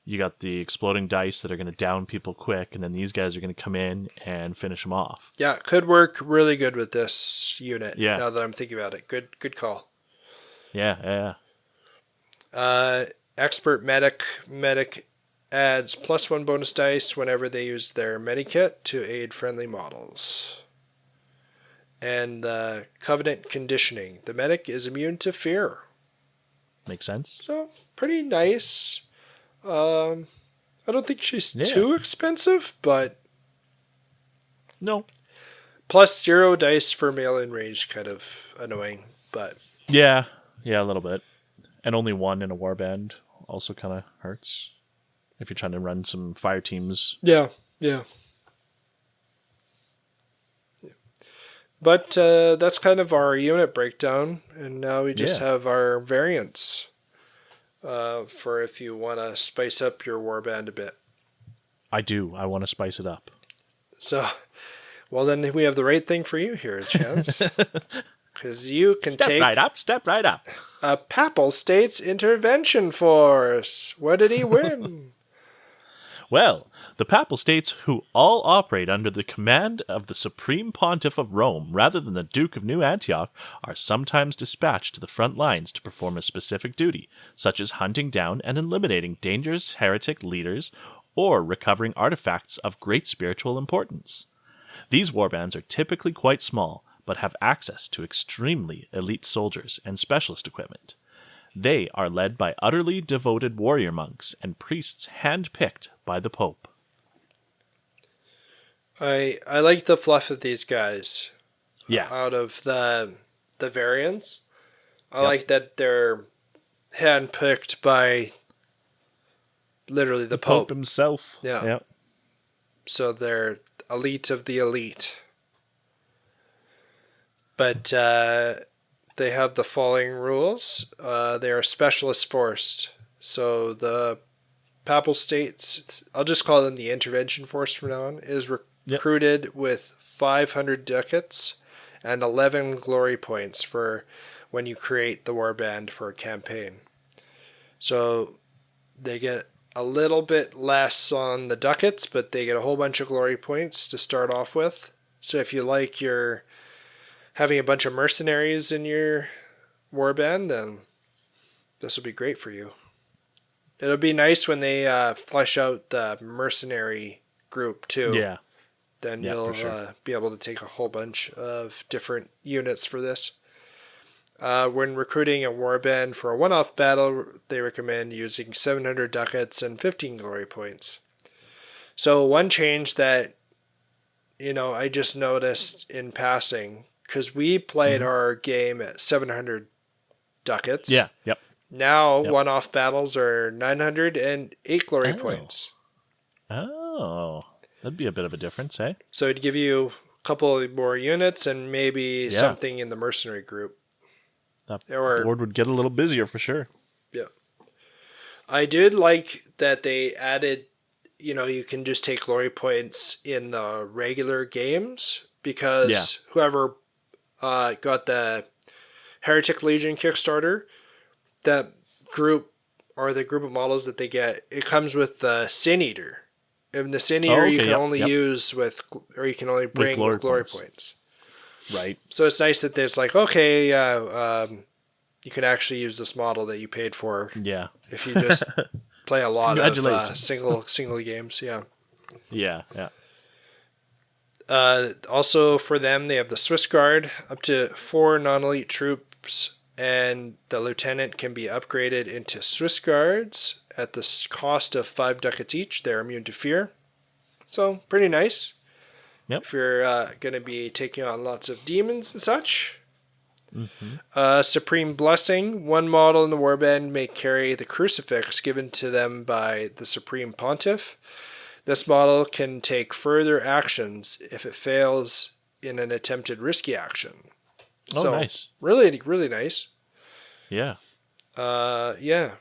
you got the exploding dice that are going to down people quick, and then these guys are going to come in and finish them off.
Yeah, it could work really good with this unit.
Yeah.
Now that I'm thinking about it, good call.
Yeah.
Expert medic adds +1 bonus dice whenever they use their medikit to aid friendly models. And Covenant conditioning. The medic is immune to fear.
Makes sense.
So, pretty nice. I don't think she's too expensive, but...
No.
+0 dice for melee and range, kind of annoying, but...
Yeah, a little bit. And only 1 in a warband also kind of hurts. If you're trying to run some fire teams.
Yeah. But that's kind of our unit breakdown, and now we just have our variants for if you want to spice up your warband a bit.
I do. I want to spice it up.
So, well, then we have the right thing for you here, Chance. Because you can
Step right up.
a Papal States Intervention Force. What did he win?
Well, the Papal States, who all operate under the command of the Supreme Pontiff of Rome rather than the Duke of New Antioch, are sometimes dispatched to the front lines to perform a specific duty, such as hunting down and eliminating dangerous heretic leaders or recovering artifacts of great spiritual importance. These warbands are typically quite small, but have access to extremely elite soldiers and specialist equipment. They are led by utterly devoted warrior monks and priests hand-picked by the Pope.
I like the fluff of these guys.
Yeah.
Out of the variants, I like that they're hand-picked by literally the Pope
himself.
Yeah. So they're elite of the elite. But they have the following rules. They are specialist force. So the Papal States, I'll just call them the Intervention Force from now on, is recruited with 500 ducats and 11 glory points for when you create the warband for a campaign. So they get a little bit less on the ducats, but they get a whole bunch of glory points to start off with. So if you like your having a bunch of mercenaries in your warband, then this will be great for you. It'll be nice when they flesh out the mercenary group too.
Yeah.
then
Yeah,
you'll
for sure.
be able to take a whole bunch of different units for this. When recruiting a warband for a one-off battle, they recommend using 700 ducats and 15 glory points. So one change that, I just noticed in passing, because we played our game at 700 ducats.
Yeah. Yep.
Now
Yep.
one-off battles are 908 glory
Oh.
points.
Oh, that'd be a bit of a difference, eh?
So it'd give you a couple more units and maybe
Yeah.
something in the mercenary group.
That
Or-
board would get a little busier for sure.
Yeah. I did like that they added, you can just take glory points in the regular games, because whoever got the Heretic Legion Kickstarter, that group, or the group of models that they get, it comes with the Sin Eater. And the Sin Eater you can only use with, or you can only bring with glory points.
Right.
So it's nice that there's like, okay, you can actually use this model that you paid for.
Yeah.
If you just play a lot of
Congratulations.
single games, yeah.
Yeah. Yeah.
Also for them, they have the Swiss Guard, up to 4 non-elite troops, and the lieutenant can be upgraded into Swiss Guards at the cost of 5 ducats each. They're immune to fear. So, pretty nice.
Yep.
If you're going to be taking on lots of demons and such. Supreme Blessing. One model in the warband may carry the crucifix given to them by the Supreme Pontiff. This model can take further actions if it fails in an attempted risky action.
Oh,
So,
nice.
Really, really nice.
Yeah.
Yeah.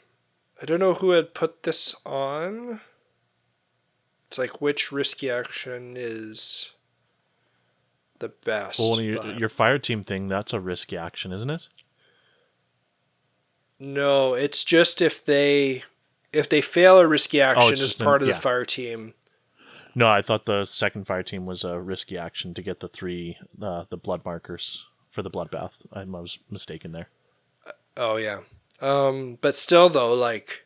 I don't know who had put this on. It's like which risky action is the best.
Well, your fire team thing, that's a risky action, isn't it?
No, it's just if they fail a risky action as part of the fire team.
No, I thought the second fire team was a risky action to get the 3 the blood markers for the bloodbath. I was mistaken there.
Oh yeah. But still though, like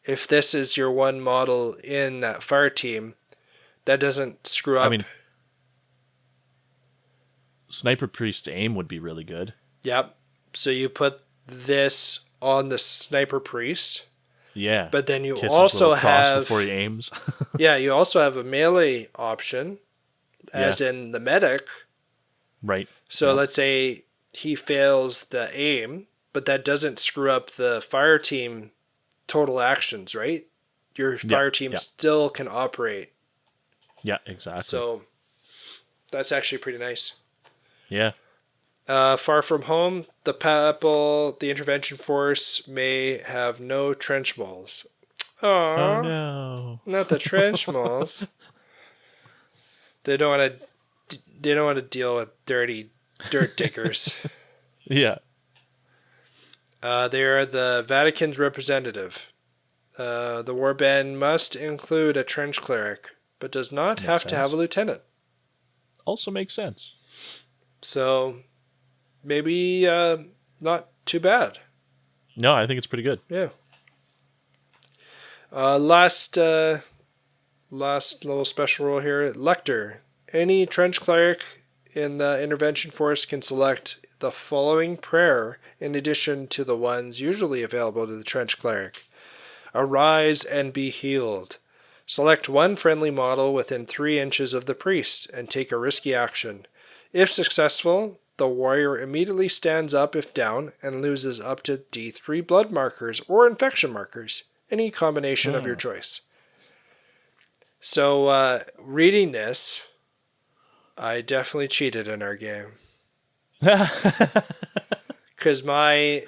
if this is your one model in that fire team, that doesn't screw up.
I mean, Sniper Priest's aim would be really good.
Yep. So you put this on the Sniper Priest.
Yeah.
But then you
Kiss
also
his little cross
have
before he aims.
Yeah, you also have a melee option, as in the medic.
Right.
So let's say he fails the aim, but that doesn't screw up the fire team total actions, right? Your fire team still can operate.
Yeah, exactly.
So that's actually pretty nice.
Yeah.
Far from home, the intervention force may have no trench moles. Aww,
Oh no!
Not the trench moles. They don't want to deal with dirty dirt diggers.
Yeah.
They are the Vatican's representative. The warband must include a trench cleric, but does not have to have a lieutenant.
Also makes sense.
So maybe not too bad.
No, I think it's pretty good.
Yeah. Last little special rule here. Lector. Any trench cleric in the intervention force can select the following prayer in addition to the ones usually available to the trench cleric. Arise and be healed. Select one friendly model within 3 inches of the priest and take a risky action. If successful, the warrior immediately stands up if down and loses up to D3 blood markers or infection markers, any combination of your choice. So, reading this, I definitely cheated in our game. Because my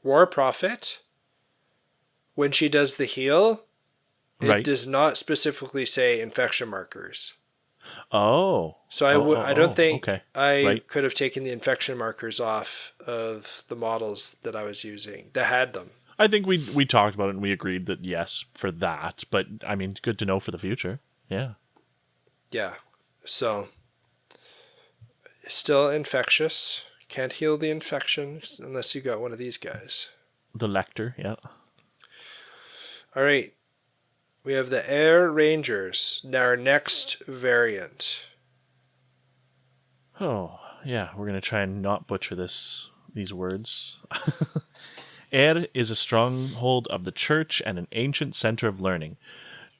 War Prophet, when she does the heal, it does not specifically say infection markers.
Oh.
So I don't think I
Right.
could have taken the infection markers off of the models that I was using that had them.
I think we talked about it and we agreed that yes for that, but I mean, good to know for the future. Yeah.
Yeah. So still infectious. Can't heal the infection unless you got one of these guys.
The Lector, yeah.
All right. We have the Air Rangers, our next variant.
Oh, yeah, we're going to try and not butcher these words. Er is a stronghold of the church and an ancient center of learning.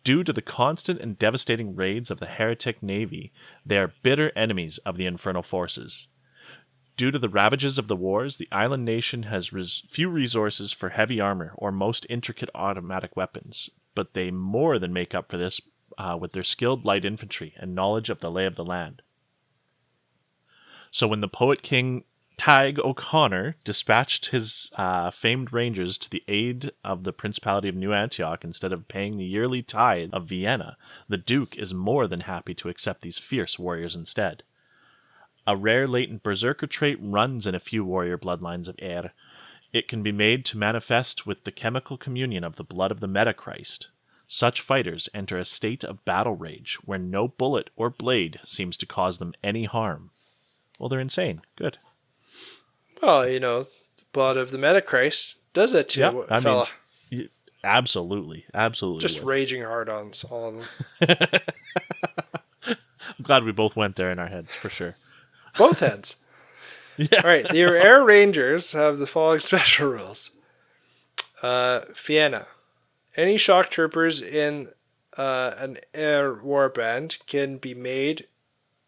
Due to the constant and devastating raids of the heretic navy, they are bitter enemies of the infernal forces. Due to the ravages of the wars, the island nation has few resources for heavy armor or most intricate automatic weapons, but they more than make up for this with their skilled light infantry and knowledge of the lay of the land. So when the poet king Tig O'Connor dispatched his famed rangers to the aid of the Principality of New Antioch instead of paying the yearly tithe of Vienna, the Duke is more than happy to accept these fierce warriors instead. A rare latent berserker trait runs in a few warrior bloodlines of Air. It can be made to manifest with the chemical communion of the blood of the Metachrist. Such fighters enter a state of battle rage where no bullet or blade seems to cause them any harm. Well, they're insane. Good.
Well, the blood of the Metachrist does that to a fella.
Absolutely.
Just raging hard on all of them.
I'm glad we both went there in our heads, for sure.
Both heads.
Yeah.
All right, the Air Rangers have the following special rules. Vienna. Any shock troopers in an Air Warband can be made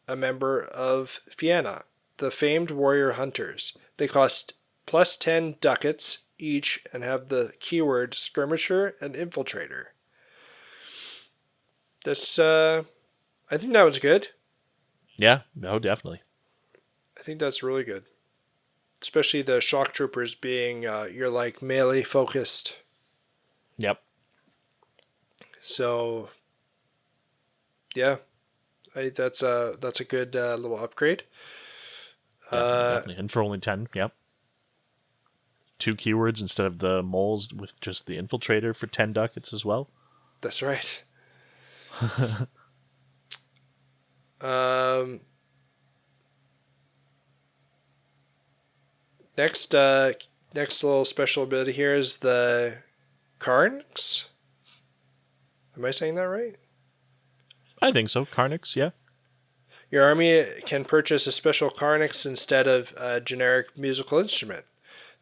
a member of Vienna, the famed warrior hunters. They cost plus 10 ducats each and have the keyword skirmisher and infiltrator. That's, I think that was good.
Yeah, no, definitely.
I think that's really good. Especially the shock troopers being, you're like melee focused.
Yep.
So, yeah, that's a good little upgrade.
Definitely. And for only 10, yep. 2 keywords instead of the moles with just the infiltrator for 10 ducats as well.
That's right. Next little special ability here is the Karnx. Am I saying that right?
I think so. Karnix, yeah.
Your army can purchase a special Karnix instead of a generic musical instrument.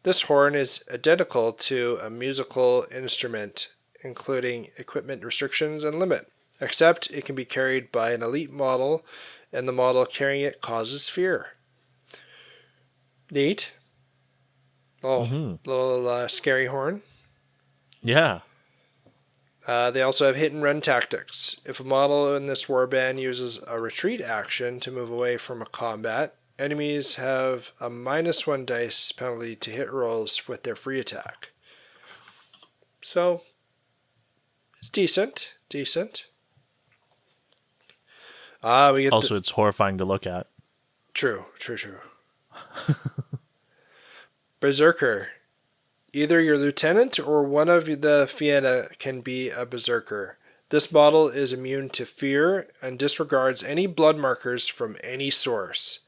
This horn is identical to a musical instrument, including equipment restrictions and limit, except it can be carried by an elite model, and the model carrying it causes fear. Neat. Little scary horn.
Yeah.
They also have hit and run tactics. If a model in this warband uses a retreat action to move away from a combat, enemies have a -1 dice penalty to hit rolls with their free attack. So, it's decent. We get
Also, it's horrifying to look at.
True. Berserker. Either your lieutenant or one of the Vienna can be a berserker. This model is immune to fear and disregards any blood markers from any source.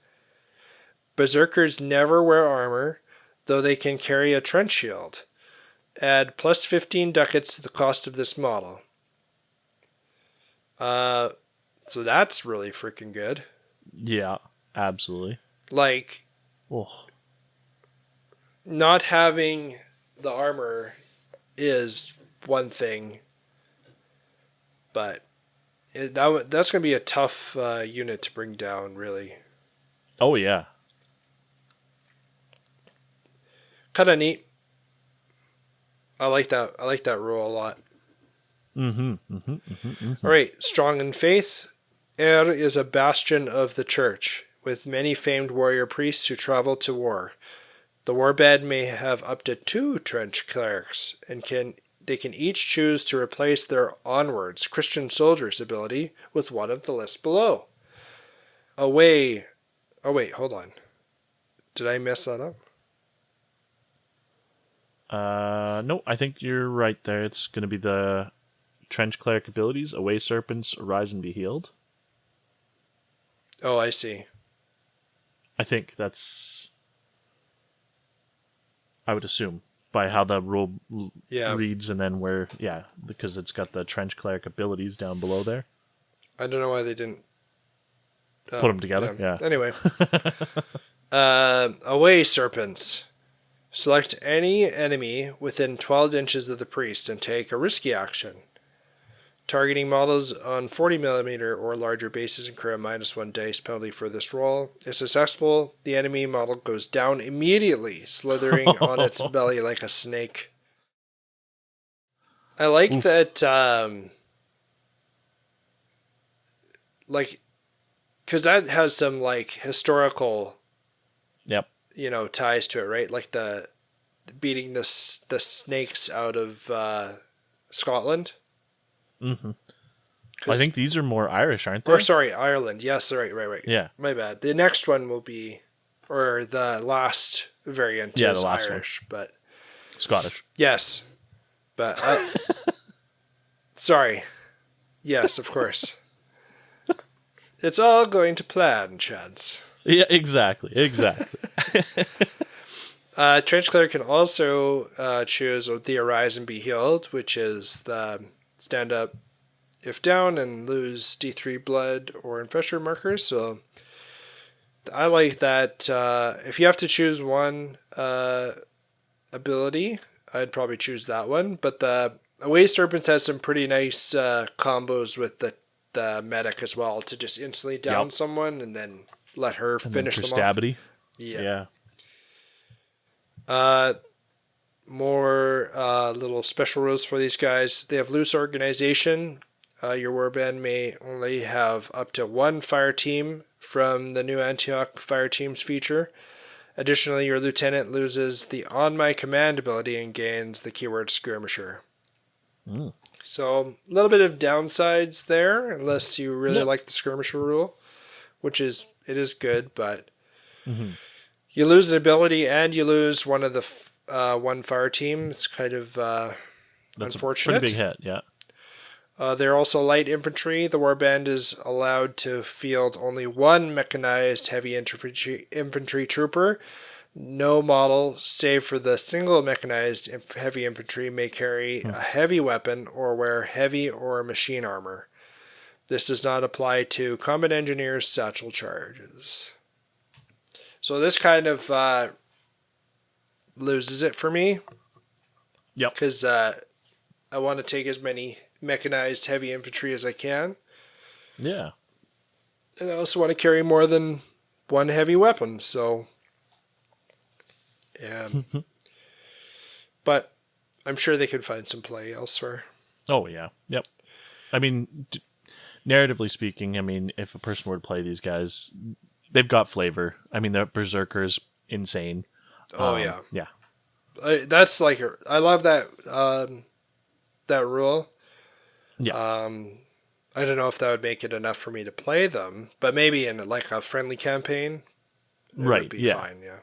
Berserkers never wear armor, though they can carry a trench shield. Add plus 15 ducats to the cost of this model. So that's really freaking good.
Yeah, absolutely.
Like, not having the armor is one thing, but that's going to be a tough unit to bring down, really.
Oh, yeah.
Kind of neat. I like that rule a lot. All right, strong in faith. Er is a bastion of the church, with many famed warrior priests who travel to war. The warband may have up to 2 trench clerics, and they can each choose to replace their onwards Christian soldiers ability with one of the lists below. Oh wait, hold on. Did I mess that up?
No, I think you're right there. It's going to be the trench cleric abilities. Away serpents, arise and be healed.
Oh, I see.
I think that's... I would assume. by how the rule
Yeah.
reads, and then where, because it's got the trench cleric abilities down below there.
I don't know why they didn't
Put them together. Yeah.
Anyway, away serpents. Select any enemy within 12 inches of the priest and take a risky action. Targeting models on 40mm or larger bases incur a -1 dice penalty for this roll. If successful, the enemy model goes down immediately, slithering on its belly like a snake. I like
Oof.
that, because that has some, historical,
Yep.
ties to it, right? Like the beating the snakes out of Scotland.
Mm-hmm. I think these are more Irish, aren't they?
Or sorry, Ireland. Yes, right.
Yeah.
My bad. The next one will be, or the last variant is
the last
Irish, but
Scottish.
yes, but sorry. Yes, of course. It's all going to plan, Chance.
Yeah, exactly.
Trench Cleric can also choose the Arise and Be Healed, which is the stand up if down and lose D3 blood or infested markers. So I like that. If you have to choose one ability, I'd probably choose that one. But the Away Serpents has some pretty nice combos with the medic as well, to just instantly down someone and then let her finish them off. Yeah. More little special rules for these guys. They have loose organization. Your warband may only have up to one fire team from the new Antioch fire teams feature. Additionally, your lieutenant loses the On My Command ability and gains the keyword Skirmisher. So, a little bit of downsides there, unless you really like the Skirmisher rule, which is good, but you lose an ability and you lose one of the one fire team. It's kind of
That's
unfortunate.
A pretty big hit, yeah.
They're also light infantry. The warband is allowed to field only one mechanized heavy infantry trooper. No model, save for the single mechanized heavy infantry, may carry a heavy weapon or wear heavy or machine armor. This does not apply to combat engineers' satchel charges. So this kind of loses it for me.
Yep.
Because I want to take as many mechanized heavy infantry as I can.
Yeah.
And I also want to carry more than one heavy weapon, so yeah. But I'm sure they could find some play elsewhere.
Oh, yeah. Yep. I mean, narratively speaking, if a person were to play these guys, they've got flavor. I mean, the Berserker's insane.
Oh, yeah.
Yeah.
That's I love that that rule.
Yeah.
I don't know if that would make it enough for me to play them, but maybe in a friendly campaign, it would be fine. Yeah.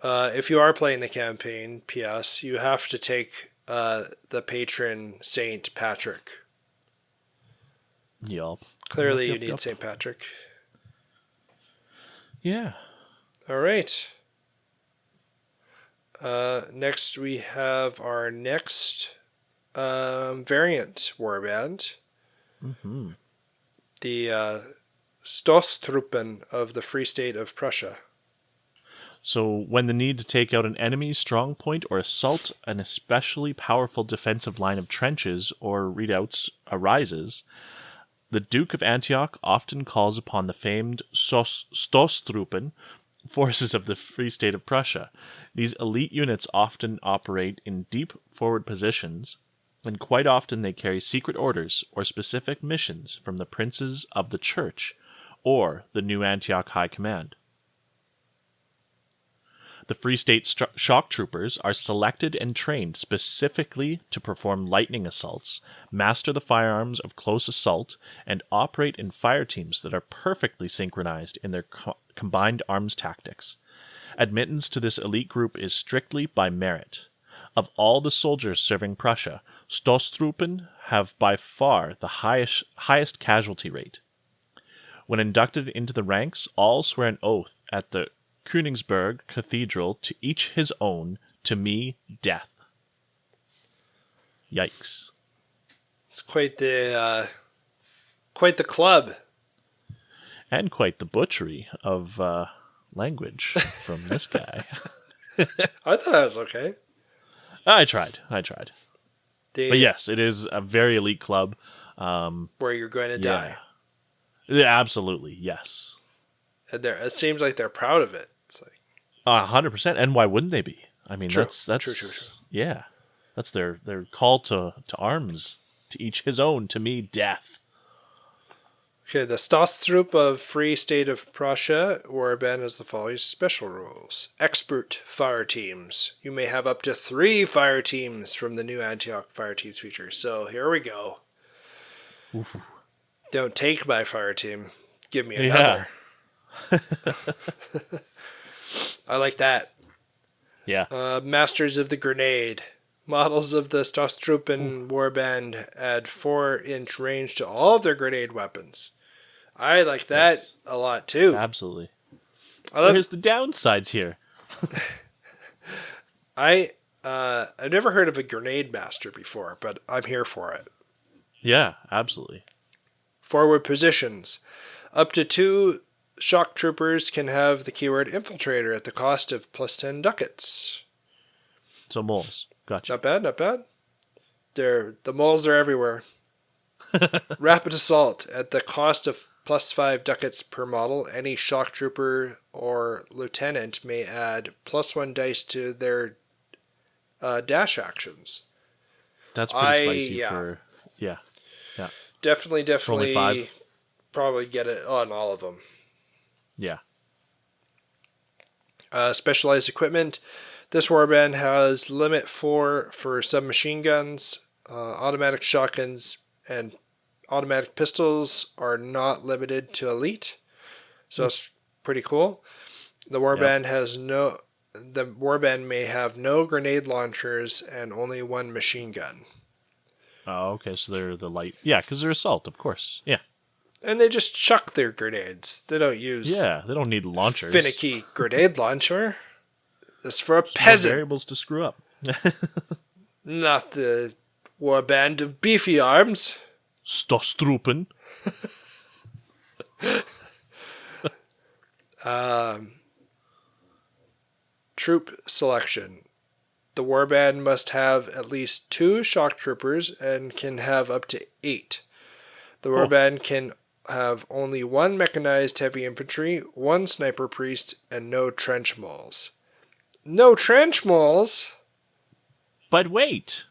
If you are playing the campaign, P.S., you have to take the patron Saint Patrick.
Yep.
Clearly, you need Saint Patrick.
Yeah.
All right. Next, we have our next variant warband. The Stoßtruppen of the Free State of Prussia.
So when the need to take out an enemy's strong point or assault an especially powerful defensive line of trenches or redoubts arises, the Duke of Antioch often calls upon the famed Stoßtruppen forces of the Free State of Prussia. These elite units often operate in deep forward positions, and quite often they carry secret orders or specific missions from the princes of the church or the new Antioch High Command. The Free State shock troopers are selected and trained specifically to perform lightning assaults, master the firearms of close assault, and operate in fire teams that are perfectly synchronized in their combined arms tactics. Admittance to this elite group is strictly by merit. Of all the soldiers serving Prussia, Stoßtruppen have by far the highest casualty rate. When inducted into the ranks, all swear an oath at the Königsberg Cathedral to each his own To me, death. Yikes.
It's quite the club.
And quite the butchery of language from this guy.
I thought that was okay.
I tried. But
Yeah,
yes, it is a very elite club.
where you're going to
Yeah.
die.
Yeah, absolutely, yes.
And it seems like they're proud of it. It's like
100%. And why wouldn't they be? I mean,
True.
that's
True.
yeah. That's their call to arms. To each his own. To me, death.
okay. The Stostrup of Free State of Prussia Warband has the following special rules: expert fire teams. You may have up to 3 fire teams from the new Antioch fire teams feature. So here we go.
Oof.
Don't take my fire team. Give me another. I like that.
Yeah.
Masters of the Grenade. Models of the Stostruppen Warband add 4-inch range to all of their grenade weapons. I like that
Yes.
a lot too.
Absolutely.
I love.
Here's the downsides here.
I've never heard of a grenade master before, but I'm here for it.
Yeah, absolutely.
Forward positions. Up to 2 shock troopers can have the keyword infiltrator at the cost of plus 10 ducats.
So moles. Gotcha.
Not bad. The moles are everywhere. Rapid assault at the cost of plus 5 ducats per model. Any shock trooper or lieutenant may add plus 1 dice to their dash actions.
That's pretty spicy
yeah.
for yeah.
Definitely
only 5?
probably get it on all of them.
Yeah.
Specialized equipment. This warband has limit 4 for submachine guns, automatic shotguns, and automatic pistols are not limited to elite. So that's pretty cool. The warband the warband may have no grenade launchers and only 1 machine gun.
Oh, okay. So they're the light. Yeah, because they're assault, of course. Yeah.
And they just chuck their grenades. They don't use
Yeah, they don't need launchers.
finicky grenade launcher. It's for a
There's
peasant.
no variables to screw up.
Not the warband of beefy arms.
Stostrupen.
Troop selection. The warband must have at least 2 shock troopers and can have up to 8. The warband can have only 1 mechanized heavy infantry, 1 sniper priest, and no trench moles. No trench moles?
But wait,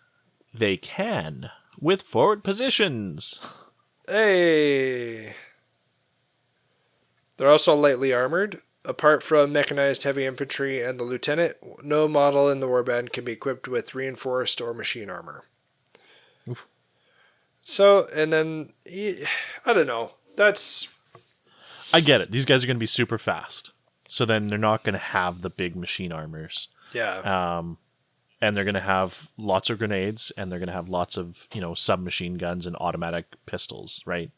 they can with forward positions.
Hey! They're also lightly armored. Apart from mechanized heavy infantry and the lieutenant, no model in the warband can be equipped with reinforced or machine armor.
Oof.
So, and then, I don't know.
I get it. These guys are going to be super fast. So then they're not going to have the big machine armors.
Yeah.
And they're going to have lots of grenades, and they're going to have lots of, submachine guns and automatic pistols, right?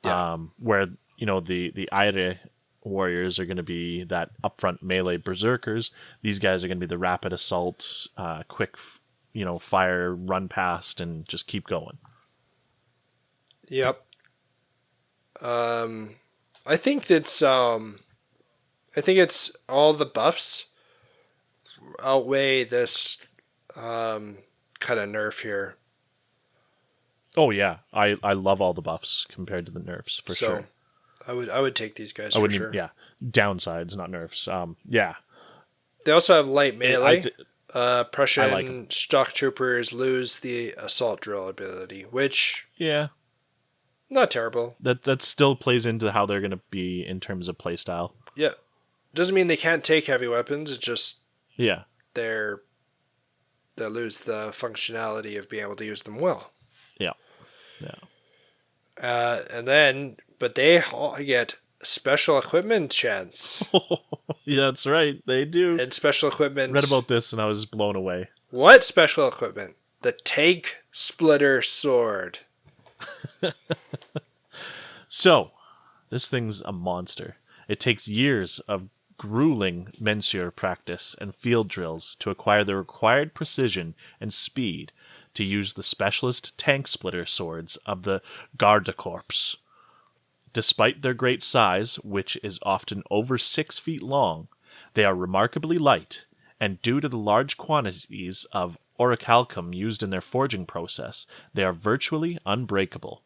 Yeah.
Where, the Aire warriors are going to be that upfront melee berserkers. These guys are going to be the rapid assault, quick, fire, run past, and just keep going.
Yep. I think it's all the buffs outweigh this kind of nerf here.
Oh yeah, I love all the buffs compared to the nerfs for sure.
I would take these guys
I
for
wouldn't
sure.
yeah, downsides, not nerfs. Yeah.
They also have light melee. Prussian
like 'em.
shock troopers lose the assault drill ability, which
Yeah.
not terrible.
That still plays into how they're going to be in terms of playstyle.
Yeah, doesn't mean they can't take heavy weapons. It's just
Yeah.
they lose the functionality of being able to use them well.
Yeah. Yeah.
But they all get special equipment chance.
Yeah, that's right. They do.
And special equipment.
Read about this and I was blown away.
What special equipment? The Tank Splitter Sword.
So, this thing's a monster. It takes years of grueling mensure practice and field drills to acquire the required precision and speed to use the specialist tank splitter swords of the Gardekorps. Despite their great size, which is often over 6 feet long, they are remarkably light, and due to the large quantities of orichalcum used in their forging process, they are virtually unbreakable.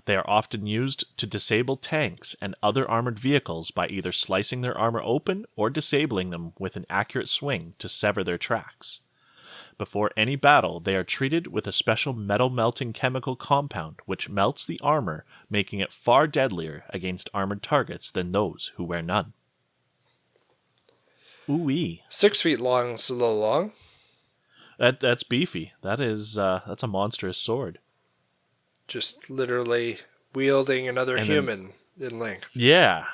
They are often used to disable tanks and other armored vehicles by either slicing their armor open or disabling them with an accurate swing to sever their tracks. Before any battle, they are treated with a special metal-melting chemical compound which melts the armor, making it far deadlier against armored targets than those who wear none. Ooh-wee.
6 feet long is a little long.
That's beefy. That's a monstrous sword.
Just literally wielding another
And
human in length.
Yeah.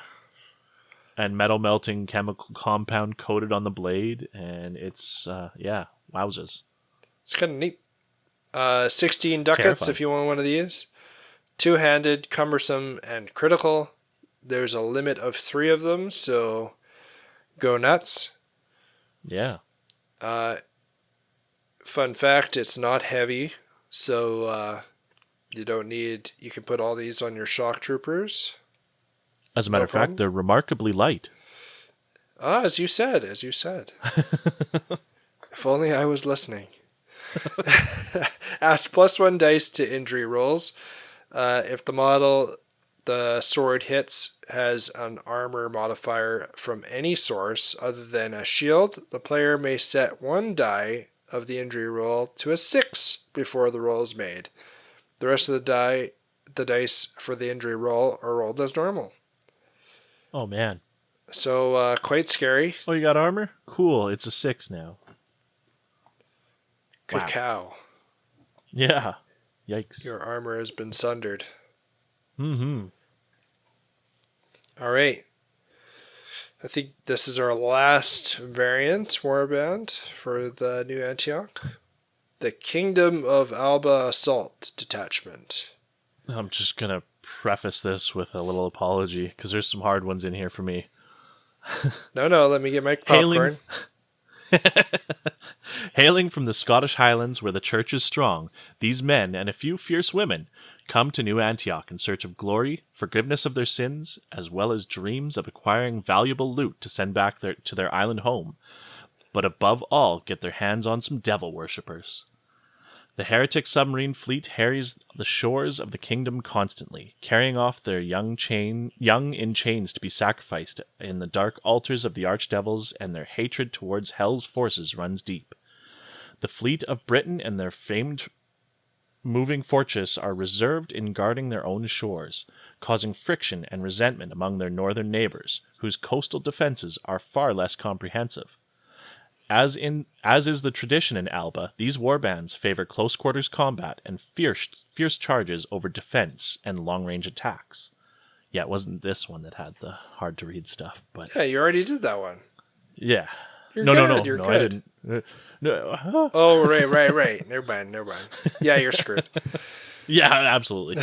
And metal melting chemical compound coated on the blade, and it's wowzers.
It's kind of neat. 16 ducats
Terrifying.
if you want one of these. Two-handed, cumbersome, and critical. There's a limit of 3 of them, so go nuts.
Yeah.
Fun fact, it's not heavy, so you can put all these on your shock troopers.
As a matter of fact,
problem.
they're remarkably light.
As you said. If only I was listening. Adds +1 dice to injury rolls. If the model the sword hits has an armor modifier from any source other than a shield, the player may set 1 die of the injury roll to a 6 before the roll is made. The rest of the dice for the injury roll are rolled as normal.
Oh, man.
So, quite scary.
Oh, you got armor? Cool. It's a 6 now.
Good
Wow.
cow.
Yeah. Yikes.
Your armor has been sundered.
Mm-hmm.
All right. I think this is our last variant warband for the new Antioch. The Kingdom of Alba Assault Detachment.
I'm just going to preface this with a little apology, because there's some hard ones in here for me.
No, let me get my popcorn.
Hailing from the Scottish Highlands where the church is strong, these men and a few fierce women come to New Antioch in search of glory, forgiveness of their sins, as well as dreams of acquiring valuable loot to send back to their island home, but above all get their hands on some devil worshippers. The heretic submarine fleet harries the shores of the kingdom constantly, carrying off their young in chains to be sacrificed in the dark altars of the archdevils, and their hatred towards hell's forces runs deep. The fleet of Britain and their famed moving fortress are reserved in guarding their own shores, causing friction and resentment among their northern neighbors, whose coastal defenses are far less comprehensive. As is the tradition in Alba, these warbands favor close quarters combat and fierce charges over defense and long-range attacks. Yeah, it wasn't this one that had the hard-to-read stuff, but
Yeah, you already did that one.
yeah.
You're
No,
good.
I didn't. No.
Oh, right. Never mind. Yeah, you're screwed.
Yeah, absolutely.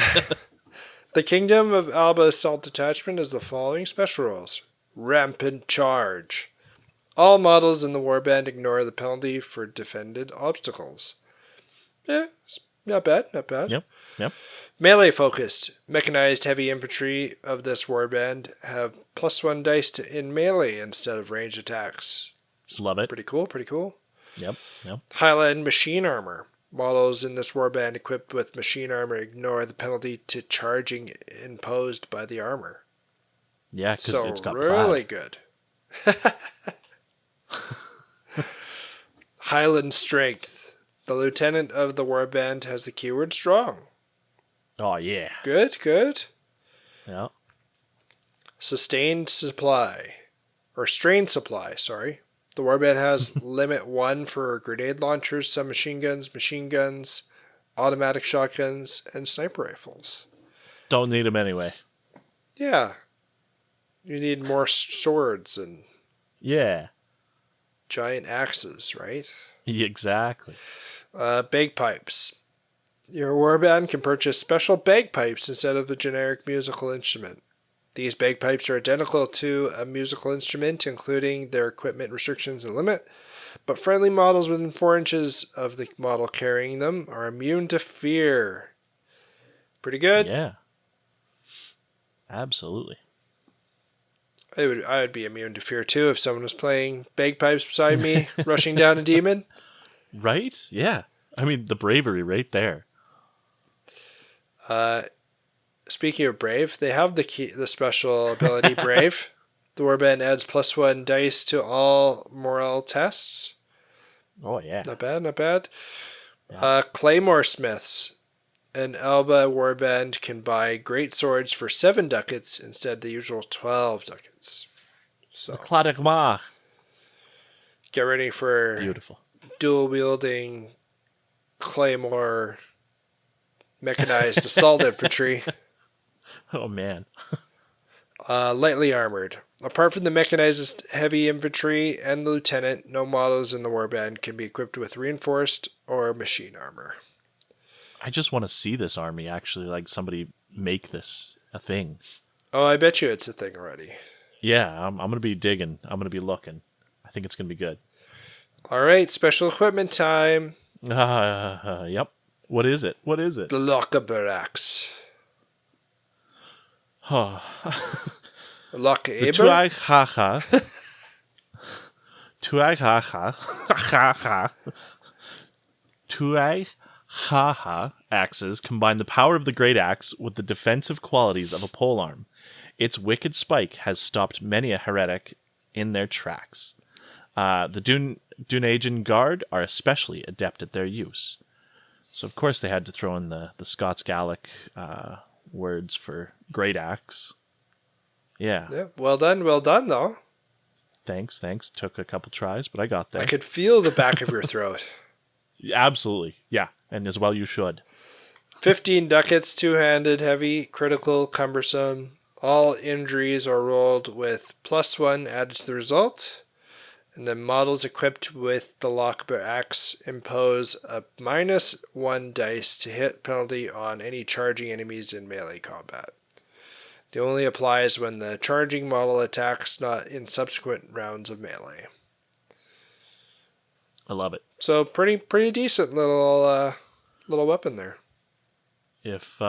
The Kingdom of Alba Assault Detachment has the following special rules. Rampant Charge. All models in the warband ignore the penalty for defended obstacles. It's not bad.
Yep.
Melee focused. Mechanized heavy infantry of this warband have +1 dice in melee instead of ranged attacks.
Love it.
Pretty cool.
Yep.
Highland machine armor. Models in this warband equipped with machine armor ignore the penalty to charging imposed by the armor.
Yeah, because it's got
really
plaid.
good. Highland strength. The lieutenant of the warband has the keyword strong.
Oh, yeah.
Good.
Yeah.
Sustained supply. Or strained supply, sorry. The warband has limit 1 for grenade launchers, submachine guns, automatic shotguns, and sniper rifles.
Don't need them anyway.
Yeah. You need more swords and
Yeah.
giant axes, right?
Exactly.
Bagpipes. Your warband can purchase special bagpipes instead of a generic musical instrument. These bagpipes are identical to a musical instrument, including their equipment restrictions and limit, but friendly models within 4 inches of the model carrying them are immune to fear. Pretty good.
Yeah. Absolutely.
I would be immune to fear too if someone was playing bagpipes beside me, rushing down a demon.
Right? Yeah. I mean, the bravery right there.
Speaking of brave, they have the special ability Brave. The Warband adds +1 dice to all morale tests.
Oh, yeah.
Not bad, not bad.
Yeah.
Claymore Smiths. An Alba Warband can buy great swords for 7 ducats instead of the usual 12 ducats. So
Cladagmar.
get ready for
Beautiful.
dual wielding Claymore mechanized assault infantry.
Oh, man.
Lightly armored. Apart from the mechanized heavy infantry and the lieutenant, no models in the warband can be equipped with reinforced or machine armor.
I just want to see this army actually, like somebody make this a thing.
Oh, I bet you it's a thing already.
Yeah, I'm going to be digging. I'm going to be looking. I think it's going to be good.
All right, special equipment time.
Yep. What is it? What is it?
The Lochaber axe.
Oh.
The
The
Lochaber?
Tuaihaha. Tuaihaha axes combine the power of the great axe with the defensive qualities of a polearm. Its wicked spike has stopped many a heretic in their tracks. The Dunajan Guard are especially adept at their use. So, of course, they had to throw in the Scots Gaelic words for great axe. Yeah.
Yeah, well done, though.
Thanks. Took a couple tries, but I got there.
I could feel the back of your throat.
Absolutely. Yeah. And as well you should.
15 ducats, two-handed, heavy, critical, cumbersome. All injuries are rolled with +1 added to the result. And then models equipped with the Lochaber axe impose a -1 dice to hit penalty on any charging enemies in melee combat. It only applies when the charging model attacks, not in subsequent rounds of melee.
I love it.
So pretty decent little weapon there.
If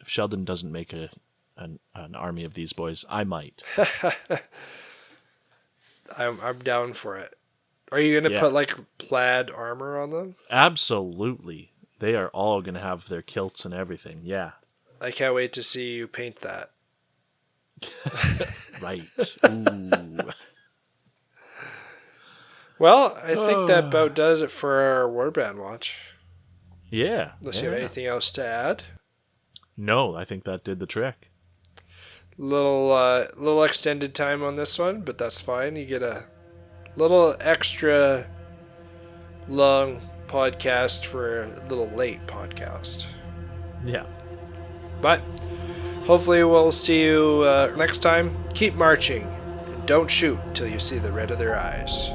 Sheldon doesn't make an army of these boys, I might.
I'm down for it. Are you gonna put like plaid armor on them?
Absolutely. They are all going to have their kilts and everything. Yeah.
I can't wait to see you paint that.
Right. Ooh.
Well, I think that about does it for our Warband watch.
Yeah.
Unless you have anything else to add.
No, I think that did the trick.
Little extended time on this one, but that's fine. You get a little extra long podcast for a little late podcast.
Yeah.
But hopefully we'll see you next time. Keep marching and don't shoot till you see the red of their eyes.